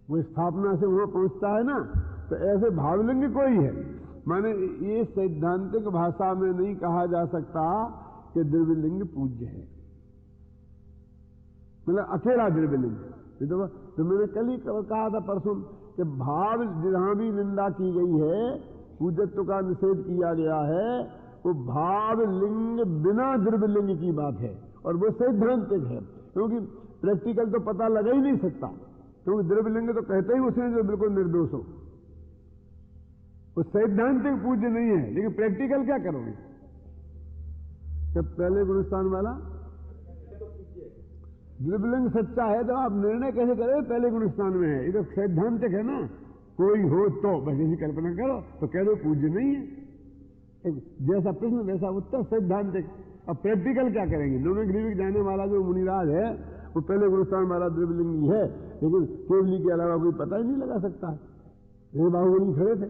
वो स्थापना से वहां पहुंचता है ना। तो ऐसे भावलिंग कोई है, माने ये सैद्धांतिक भाषा में नहीं कहा जा सकता कि द्रव्यलिंग पूज्य है, मतलब अकेला द्रव्यलिंग। तो मैंने कल ही कहा था परसों कि भाव जहां भी निंदा की गई है, पूज्यत्व का निषेध किया गया है, वो भाव लिंग बिना द्रव्यलिंग की बात है, और वो सैद्धांतिक है, क्योंकि प्रैक्टिकल तो पता लगा ही नहीं सकता। क्योंकि द्रव्यलिंग तो कहते ही उसे जो बिल्कुल निर्दोष हो, वो सैद्धांतिक पूज्य नहीं है। लेकिन प्रैक्टिकल क्या करोगे? जब पहले गुणस्थान वाला द्रव्यलिंग सच्चा है तो आप निर्णय कैसे करें पहले गुणस्थान में है? ये तो सैद्धांतिक है ना। कोई हो तो बस ऐसी कल्पना करो तो कह दो पूज्य नहीं है। जैसा प्रश्न वैसा उत्तर, सैद्धांतिक। अब प्रैक्टिकल क्या करेंगे? नवग्रीविक जाने वाला जो मुनिराज है वो पहले गुरुस्थान वाला द्रव्यलिंगी है, लेकिन केवली के अलावा कोई पता ही नहीं लगा सकता है। ये बाहुबली खड़े थे,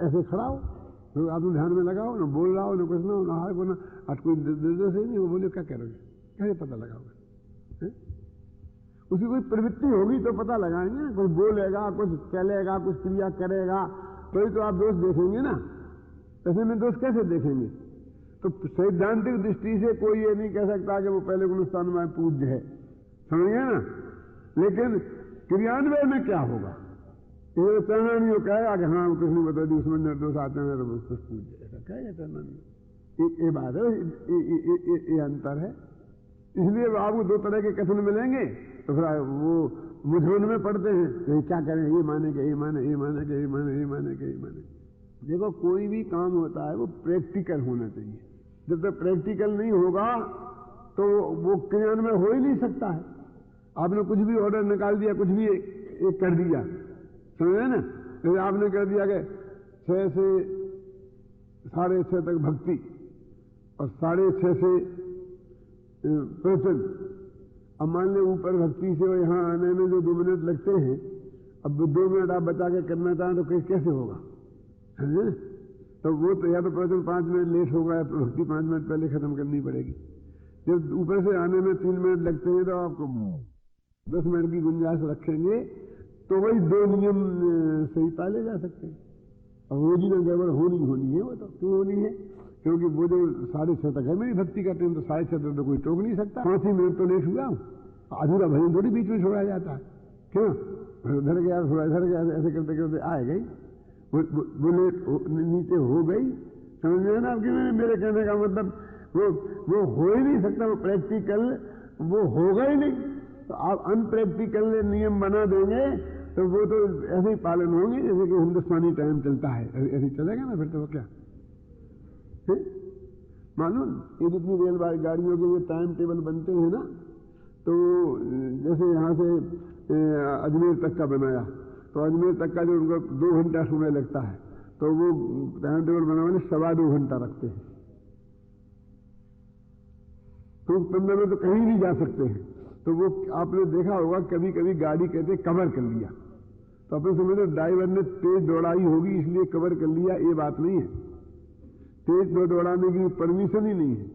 ऐसे खड़ा हो तो आपने ध्यान में लगाओ, ना बोल रहा हो, ना कुछ ना हो, ना हार को, ना आज कोई निर्देश ही नहीं। वो बोले क्या करोगे, कैसे पता लगाओगे? उसकी कोई प्रवृत्ति होगी तो पता लगाएंगे। कुछ बोलेगा, कुछ चलेगा, कुछ क्रिया करेगा, तो आप दोष देखेंगे ना। ऐसे में दोष कैसे देखेंगे? तो सैद्धांतिक दृष्टि से कोई ये नहीं कह सकता कि वो पहले गुणस्थान में पूज्य है, समझिए ना। लेकिन क्रियान्वय में क्या होगा? ये तैनानियों कहेगा कि हाँ कुछ नहीं बता दी, उसमें निर्दोष आते हैं तो कुछ पूज्य, ऐसा कहेगा तैनानियों। ये बात है, ये अंतर है। इसलिए आपको दो तरह के कथन मिलेंगे, तो फिर वो मुझोन में पढ़ते हैं तो क्या करें, ये माने के ये माने, ये माने के ये माने, ये माने के ये माने। देखो कोई भी काम होता है वो प्रैक्टिकल होना चाहिए। जब तक प्रैक्टिकल नहीं होगा तो वो क्रियान्वय हो ही नहीं सकता है। आपने कुछ भी ऑर्डर निकाल दिया, कुछ भी एक कर दिया, समझे ना। जैसे आपने कर दिया कि 6 से 6:30 तक भक्ति और 6:30 से प्रवचन। अब मान लें ऊपर भक्ति से यहाँ आने में जो 2 मिनट लगते हैं, अब 2 मिनट आप बचा के करना चाहें तो कैसे होगा, समझे? तो वो तो या तो प्रवचन 5 मिनट लेट होगा या भक्ति 5 मिनट पहले खत्म करनी पड़ेगी। जब ऊपर से आने में 3 मिनट लगते हैं तो आपको 10 मिनट की गुंजाइश रखेंगे तो वही 2 नियम सही पाले जा सकते हैं। और रोजी ना गड़बड़ होनी है। वो तो क्यों होनी है? क्योंकि वो जो 6:30 तक है मेरी भक्ति का टाइम, तो 6:30 तक तो कोई टोक नहीं सकता। 5 ही मिनट तो लेट हुआ, अधूरा भजन थोड़ी बीच में छोड़ा जाता है। क्यों? उधर गया, थोड़ा इधर गया, ऐसे करते करते आए गई, वो नीचे हो गई, समझ में ना आपकी? मेरे कहने का मतलब वो हो ही नहीं सकता, वो प्रैक्टिकल वो होगा ही नहीं। तो आप अनप्रैक्टिकल नियम बना देंगे तो वो तो ऐसे ही पालन होंगे जैसे कि हिंदुस्तानी टाइम चलता है, ऐसे ही चलेगा ना। फिर तो वो क्या मालूम, ये जितनी रेल गाड़ियों के ये टाइम टेबल बनते हैं ना, तो जैसे यहाँ से अजमेर तक का बनाया, तो अजमेर तक का जो उनको 2 घंटा समय लगता है, तो वो टाइम टेबल बनाने वाले 2.25 घंटा रखते हैं। तो 15 में तो कहीं नहीं जा सकते हैं। तो वो आपने देखा होगा कभी कभी गाड़ी कहते कवर कर लिया, तो अपने समझते ड्राइवर ने तेज दौड़ाई होगी इसलिए कवर कर लिया। ये बात नहीं है। तेज दौड़ाने की परमिशन ही नहीं है।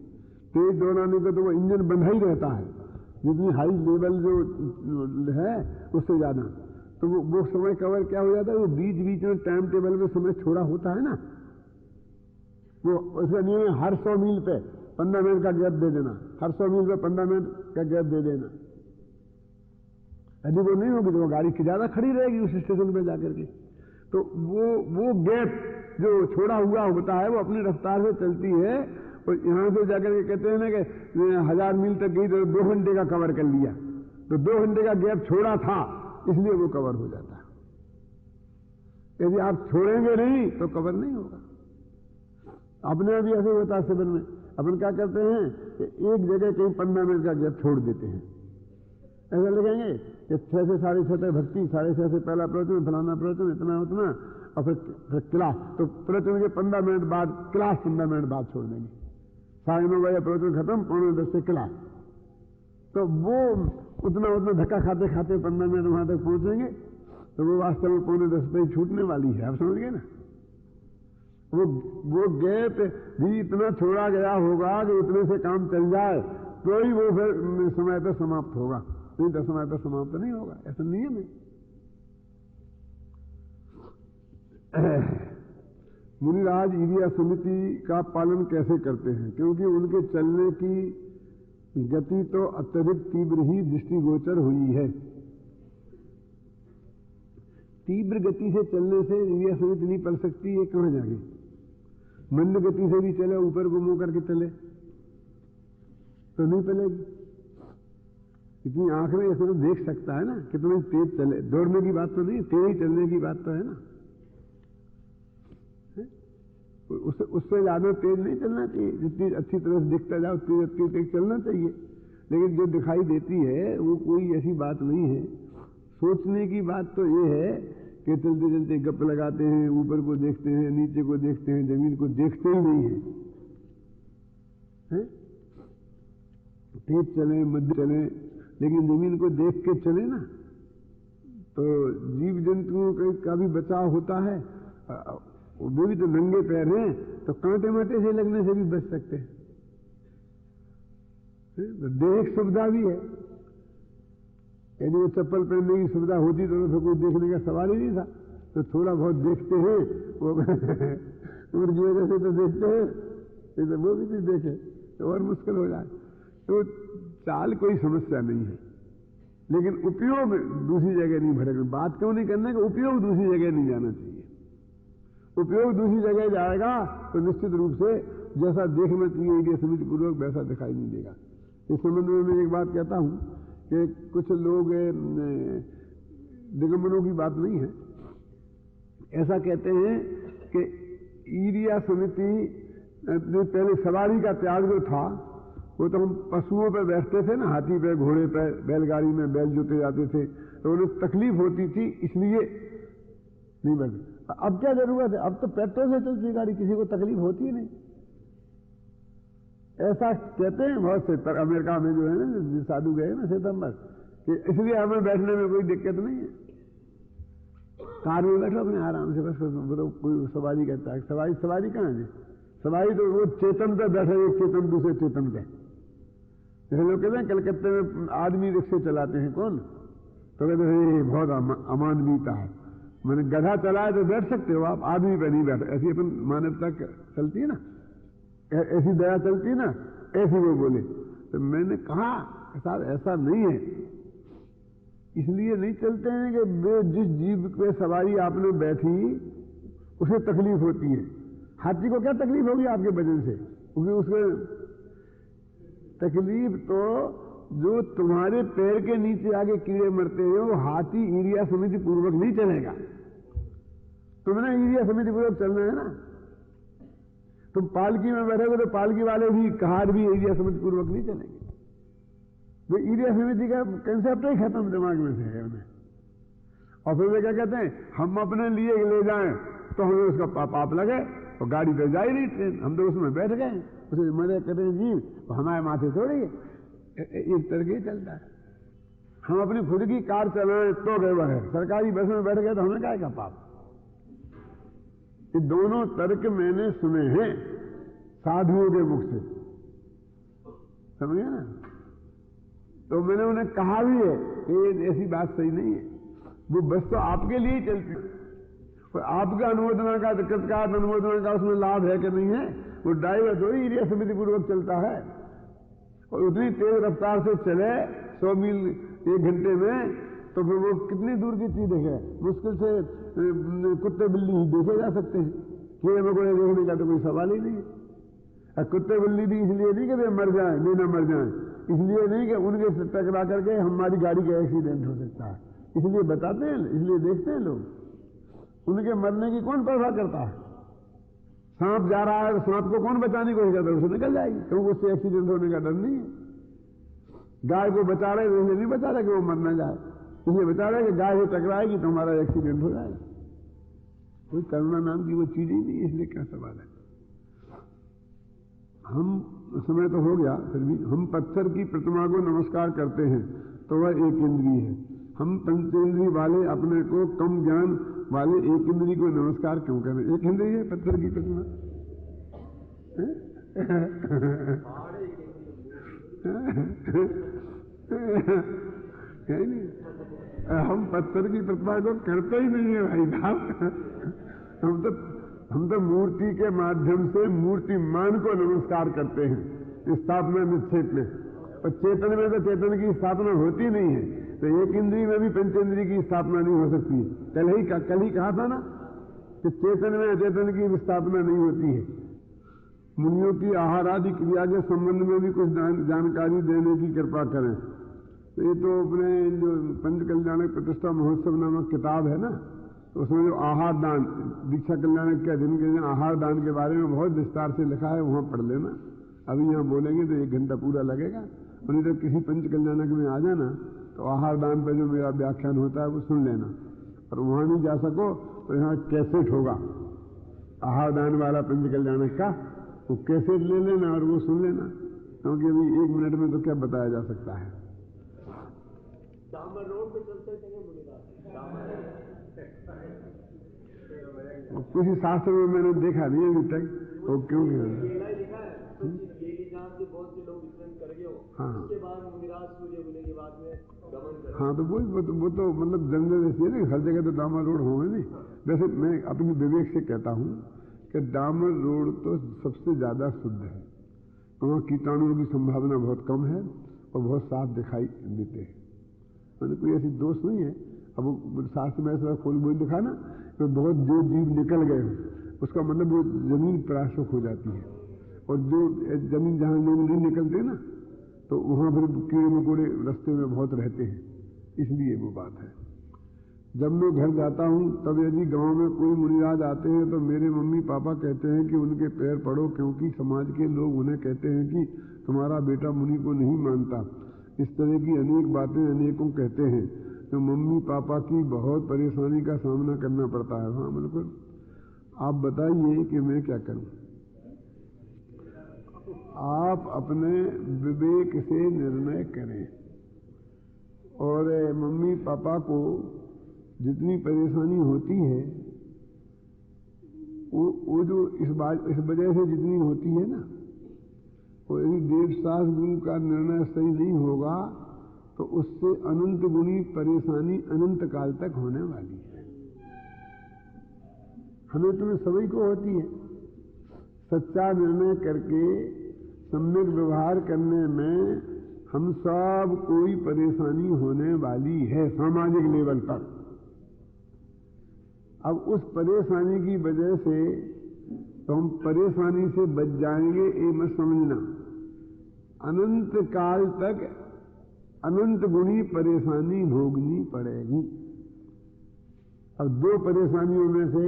तेज दौड़ाने का तो वो इंजन बंधा ही रहता है, जितनी हाई लेवल जो है उससे ज्यादा। तो वो समय कवर क्या हो जाता है, वो बीच बीच में टाइम टेबल में समय छोड़ा होता है ना, वो उसका नियम है हर 100 मील पे 15 मिनट का गैप दे देना, हर 100 मील पे 15 मिनट का गैप दे देना। यदि वो नहीं होगी तो वो गाड़ी की ज्यादा खड़ी रहेगी उस स्टेशन पे जाकर के। तो वो गैप जो छोड़ा हुआ होता है वो अपनी रफ्तार से चलती है, और यहां से जाकर के कहते हैं ना कि 1000 मील तक गई तो 2 घंटे का कवर कर लिया, तो 2 घंटे का गैप छोड़ा था इसलिए वो कवर हो जाता है। यदि आप छोड़ेंगे नहीं तो कवर नहीं होगा। अपने भी ऐसे होता है सिविल में, अपन क्या करते हैं कि एक जगह कहीं 15 मिनट का गैप छोड़ देते हैं। ऐसा लिखेंगे कि 6 से 6:30 तक भक्ति, 6:30 से पहला प्रवचन, फलाना प्रवचन, इतना उतना, और फिर क्लास। तो प्रवचन के 15 मिनट बाद क्लास 15 मिनट बाद छोड़ देंगे। 9:30 बजे प्रवचन खत्म, 9:45 से क्लास। तो वो उतना धक्का खाते खाते 15 मिनट वहां तक पहुंचेंगे, तो वो वास्तव में 9:45 पे ही छूटने वाली है। आप समझ गए ना? वो गैप भी इतना छोड़ा गया होगा कि उतने से काम चल जाए तो ही वो फिर समय पर समाप्त होगा, नहीं तो समय पर समाप्त नहीं होगा। ऐसा नियम है। मुनिराज ईरिया समिति का पालन कैसे करते हैं? क्योंकि उनके चलने की गति तो अत्यधिक तीव्र ही दृष्टिगोचर हुई है। तीव्र गति से चलने से ईरिया समिति नहीं पल सकती, ये कहां जाएगी? मंद गति से भी चले, ऊपर को मुंह करके चले तो नहीं पलेगी। इतनी आंख में ऐसे तो देख सकता है ना, कितनी तेज चले। दौड़ने की बात तो नहीं, तेज चलने की बात तो है ना। उससे ज्यादा तेज नहीं चलना चाहिए। जितनी अच्छी तरह से दिखता जाओ उतनी तेज चलना चाहिए। लेकिन जो दिखाई देती है वो कोई ऐसी बात नहीं है। सोचने की बात तो ये है कि चलते चलते गप लगाते हैं, ऊपर को देखते हैं, नीचे को देखते हैं, जमीन को देखते ही नहीं है। हैं? तेज चले, मध्य चले, लेकिन जमीन को देख के चले ना, तो जीव जंतुओं का भी बचाव होता है। वो भी तो नंगे पैर हैं, तो कांटे माटे से लगने से भी बच सकते हैं। तो देख सुविधा भी है। यदि वो चप्पल पहनने की सुविधा होती तो फिर कोई देखने का सवाल ही नहीं था। तो थोड़ा बहुत देखते हैं वो उम्र की वजह से तो देखते हैं, तो वो भी नहीं देखे तो और मुश्किल हो जाए। तो चाल कोई समस्या नहीं है, लेकिन उपयोग दूसरी जगह नहीं भटकना। बात क्यों नहीं करना कि उपयोग दूसरी जगह नहीं जाना चाहिए। उपयोग दूसरी जगह जाएगा तो निश्चित रूप से जैसा देखना चाहिए कि समिति पूर्वक वैसा दिखाई नहीं देगा। इस संबंध में मैं एक बात कहता हूं कि कुछ लोग, दिगंबरों की बात नहीं है, ऐसा कहते हैं कि ईरिया समिति जो पहले सवारी का त्याग जो था, वो तो हम पशुओं पर बैठते थे ना, हाथी पे, घोड़े पे, बैलगाड़ी में बैल जोते जाते थे, तो उन्हें तकलीफ होती थी, इसलिए नहीं बैठते। अब क्या जरूरत है? अब तो पेट्रोल से चलती गाड़ी, किसी को तकलीफ होती ही नहीं। ऐसा कहते हैं बहुत से, पर अमेरिका में जो है ना, साधु गए ना सितंबर, कि इसलिए हमें बैठने में कोई दिक्कत नहीं है। कार में बैठो अपने आराम से, बस कोई सवारी कहता है। सवारी कहाँ है? सवारी तो वो चेतन पे बैठे, एक चेतन दूसरे चेतन पे। जैसे लोग कहते हैं कलकत्ते में आदमी रिक्शे चलाते हैं, कौन? तो कहते हैं बहुत अमानवीयता है। मैंने गधा चलाए तो बैठ सकते हो आप, आदमी पे नहीं बैठ। ऐसी अपन मानवता चलती है ना, ऐसी दया चलती है ना, ऐसी वो बोले। तो मैंने कहा साहब ऐसा नहीं है। इसलिए नहीं चलते हैं कि जिस जीव पे सवारी आपने बैठी उसे तकलीफ होती है। हाथी को क्या तकलीफ होगी आपके वजन से? क्योंकि उसमें तकलीफ तो जो तुम्हारे पैर के नीचे आगे कीड़े मरते हैं, वो हाथी ईरिया समिति पूर्वक नहीं चलेगा। तुमने ईरिया समिति पूर्वक चलना है ना। तुम पालकी में बैठोगे तो पालकी वाले भी, कहार भी ईरिया समिति पूर्वक नहीं चलेंगे। वो ईरिया समिति का कंसेप्ट ही खत्म दिमाग में से है उन्हें। और फिर वे क्या कहते हैं, हम अपने लिए ले जाएं तो हमें उसका पाप लगे, और गाड़ी पे जा ही नहीं ट्रेन, हम तो उसमें बैठ गए, उसे मजे कर रहे हैं जीव, तो हमारे माथे थोड़ी है। इस तरह ही चलता है। हम अपनी खुद की कार चलाएं तो गड़बड़ है, सरकारी बस में बैठ गए तो हमें क्या का पाप। ये दोनों तर्क मैंने सुने हैं साधुओं के मुख से, समझे ना। तो मैंने उन्हें कहा भी है कि ऐसी बात सही नहीं है। वो बस तो आपके लिए ही चलती है, और आपका अनुमोदना का, कृतकार्य अनुमोदना का उसमें लाभ है कि नहीं है। वो ड्राइवर थोड़ी ईरिया समिति पूर्वक चलता है, और उतनी तेज रफ्तार से चले 100 मील 1 घंटे में, तो फिर वो कितनी दूर की चीज देखे। मुश्किल से कुत्ते बिल्ली ही देखे जा सकते हैं, कीड़े मकोड़े देखने का तो कोई सवाल ही नहीं है। कुत्ते बिल्ली भी इसलिए नहीं कि वे मर जाए, नहीं ना मर जाए, इसलिए नहीं कि उनके से टकरा करके हमारी गाड़ी का एक्सीडेंट हो सकता है, इसलिए बताते हैं, इसलिए देखते हैं लोग। उनके मरने की कौन परवाह करता है? सांप जा रहा है तो सांप को कौन बचाने को कहता है? उसे निकल जाएगी, क्योंकि उससे एक्सीडेंट होने का डर नहीं है। गाय को बचा रहे तो इसलिए नहीं बचा रहे कि वो मर न जाए, इसलिए बचा रहे कि गाय से टकराएगी तो हमारा एक्सीडेंट हो जाएगा। कोई करुणा नाम की वो चीज ही नहीं, इसलिए क्या सवाल है। हम, समय तो हो गया, फिर भी हम पत्थर की प्रतिमा को नमस्कार करते हैं तो वह एक इंद्रिय है। हम पंचेंद्रिय वाले अपने को कम ज्ञान वाले एक इंद्रिय को नमस्कार क्यों करें? एक इंद्रिय है पत्थर की प्रतिमा। हम पत्थर की प्रतिमा को करते ही नहीं है भाई साहब। हम तो मूर्ति के माध्यम से मूर्तिमान को नमस्कार करते हैं स्थापना निक्षेप में। और चेतन में तो चेतन की स्थापना होती नहीं है, तो एक इंद्रिय में भी पंचेंद्रिय की स्थापना नहीं हो सकती। कल ही कहा था ना कि चेतन में अचेतन की स्थापना नहीं होती है। मुनियों की आहार आदि क्रिया के संबंध में भी कुछ जानकारी देने की कृपा करें। तो ये तो अपने जो पंच कल्याणक प्रतिष्ठा महोत्सव नामक किताब है ना, तो उसमें जो आहार दान, दीक्षा कल्याणक के दिन के दिन आहार दान के बारे में बहुत विस्तार से लिखा है, वहां पढ़ लेना। अभी यहाँ बोलेंगे तो 1 घंटा पूरा लगेगा, और नहीं तो किसी पंच कल्याणक में आ जाना तो आहार दान पर जो मेरा व्याख्यान होता है वो सुन लेना। और वहां नहीं जा सको तो यहाँ कैसेट होगा आहार दान वाला पंच कल्याणक का, वो कैसेट ले लेना और वो सुन लेना, क्योंकि अभी 1 मिनट में तो क्या बताया जा सकता है। डामर रोड पे चलते चले मुनिदास, डामर किसी शास्त्र में मैंने देखा नहीं अभी तक, वो क्यों केला ही लिखा है तो ये जहाँ से बहुत से लोग विचरण कर गए हो। हाँ। उसके बाद मुनिराज सूर्य मिलने के बाद में गमन कर। हाँ, तो वो तो मतलब जंगल ऐसी है ना, हर जगह तो डामर रोड होंगे नहीं। वैसे मैं अपनी विवेक से कहता हूँ कि डामर रोड तो सबसे ज्यादा शुद्ध है, वहाँ कीटाणुओं की संभावना बहुत कम है और बहुत साफ दिखाई देते हैं, मैंने कोई ऐसी दोष नहीं है। अब वो शास्त्र में ऐसा खोल बोल दिखा ना, तो बहुत जो जीव निकल गए हो उसका मतलब वो जमीन पराशुक हो जाती है, और जो जमीन जहाँ लोग नहीं निकलते ना तो वहाँ फिर कीड़े मकोड़े रास्ते में बहुत रहते हैं, इसलिए वो बात है। जब मैं घर जाता हूँ तब यदि गांव में कोई मुनिराज आते हैं तो मेरे मम्मी पापा कहते हैं कि उनके पैर पड़ो, क्योंकि समाज के लोग उन्हें कहते हैं कि तुम्हारा बेटा मुनि को नहीं मानता। इस तरह की अनेक बातें अनेकों कहते हैं, तो मम्मी पापा की बहुत परेशानी का सामना करना पड़ता है। हाँ बिल्कुल, आप बताइए कि मैं क्या करूं। आप अपने विवेक से निर्णय करें, और मम्मी पापा को जितनी परेशानी होती है वो जो इस वजह से जितनी होती है ना, वो यदि देव शास्त्र गुरु का निर्णय सही नहीं होगा तो उससे अनंत गुणी परेशानी अनंत काल तक होने वाली है। हमें तुम्हें सभी को होती है। सच्चा निर्णय करके सम्यक व्यवहार करने में हम सब कोई परेशानी होने वाली है सामाजिक लेवल पर। अब उस परेशानी की वजह से तो हम परेशानी से बच जाएंगे, ये मत समझना। अनंत काल तक अनंत गुणी परेशानी भोगनी पड़ेगी। अब 2 परेशानियों में से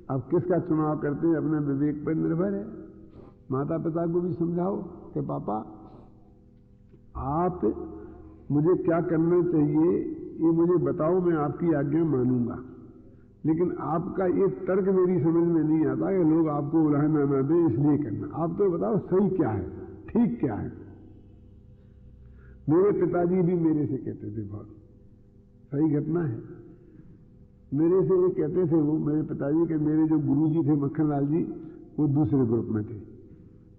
अब किसका चुनाव करते हैं अपने विवेक पर निर्भर है। माता पिता को भी समझाओ कि पापा आप मुझे क्या करना चाहिए ये मुझे बताओ, मैं आपकी आज्ञा मानूंगा, लेकिन आपका ये तर्क मेरी समझ में नहीं आता कि लोग आपको उलाहना ना दे इसलिए करना। आप तो बताओ सही क्या है, ठीक क्या है। मेरे पिताजी भी मेरे से कहते थे, बहुत सही घटना है, मेरे से ये कहते थे वो मेरे पिताजी के, मेरे जो गुरुजी थे मक्खनलाल जी, वो दूसरे ग्रुप में थे,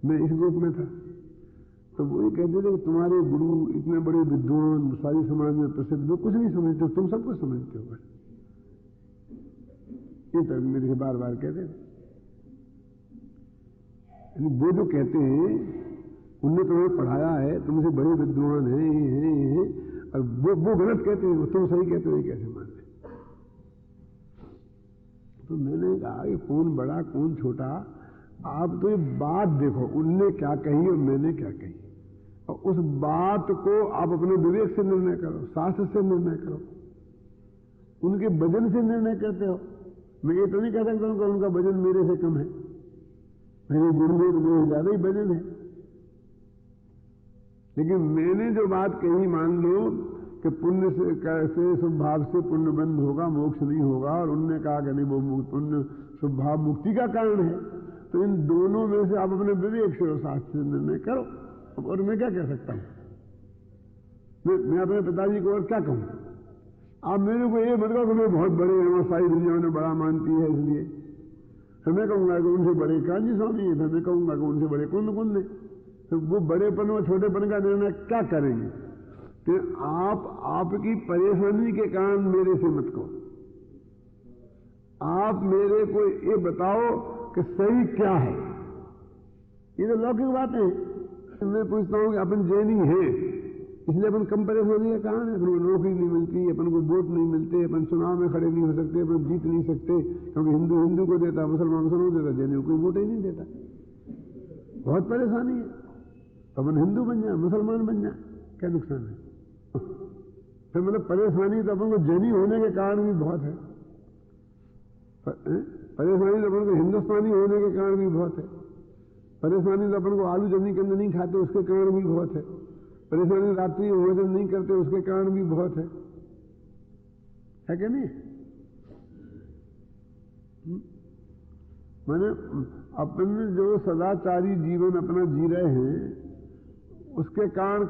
मैं इस ग्रुप में था। तो वो ये कहते थे कि तुम्हारे गुरु इतने बड़े विद्वान, सारी समाज में प्रसिद्ध, वो कुछ नहीं समझते, तुम सब कुछ समझते हो। ये तो मेरे से बार बार कहते थे। वो जो कहते हैं उनने तुम्हें पढ़ाया है, तुमसे बड़े विद्वान हैं, ये हैं, और वो गलत कहते हैं, तुम सही कहते हो, ये कैसे मानते। तो मैंने कहा कि कौन बड़ा कौन छोटा, आप तो ये बात देखो, उनने क्या कही और मैंने क्या कही, और उस बात को आप अपने विवेक से निर्णय करो, शास्त्र से निर्णय करो। उनके वजन से निर्णय करते हो। मैं ये तो नहीं कह सकता हूं कि उनका वजन मेरे से कम है, मेरे गुरु में तो मेरे ज्यादा ही वजन है, लेकिन मैंने जो बात कही, मान लो कि पुण्य से कैसे शुभ भाव से पुण्य बंद होगा, मोक्ष नहीं होगा, और उनने कहा कि नहीं वो पुण्य शुभ भाव मुक्ति का कारण है। तो इन दोनों में से आप अपने विवेक से और शास्त्र से निर्णय करो। और मैं क्या कह सकता हूं, मैं अपने पिताजी को और क्या कहूं। आप मेरे को ये मत कहो कि मैं बहुत बड़े हैं, सारी दुनिया ने बड़ा मानती है इसलिए। तो मैं कहूंगा कि उनसे बड़े कांजी स्वामी है, मैं कहूंगा कि उनसे बड़े कुंद कुंद है। तो वो बड़ेपन और छोटेपन का निर्णय क्या करेंगे। कि आप आपकी परेशानी के कारण मेरे से मत कहो, आप मेरे को ये बताओ कि सही क्या है। ये तो लौकिक बात है। मैं पूछता हूं कि अपन जैनी है इसलिए अपन कम परेशानी का कारण है, अपन को नौकरी नहीं मिलती, अपन को वोट नहीं मिलते, अपन चुनाव में खड़े नहीं हो सकते, अपन जीत नहीं सकते, क्योंकि हिंदू हिंदू को देता, मुसलमान मुसलमान को देता, जैनियों को वोट ही नहीं देता। बहुत परेशानी है। तो अपन हिंदू बन जाए, मुसलमान बन जाए, क्या नुकसान है। तो मतलब परेशानी तो अपन को जैनी होने के कारण भी बहुत है, परेशानी तो अपन को हिंदुस्तानी होने के कारण भी बहुत है, परेशानी तो अपन को आलू जमी के अंदर नहीं खाते उसके कारण भी बहुत है, परेशानी रात्रि भोजन नहीं करते उसके कारण भी बहुत है क्या नहीं। मैंने अपन जो सदाचारी जीवन अपना जी रहे हैं उसके कारण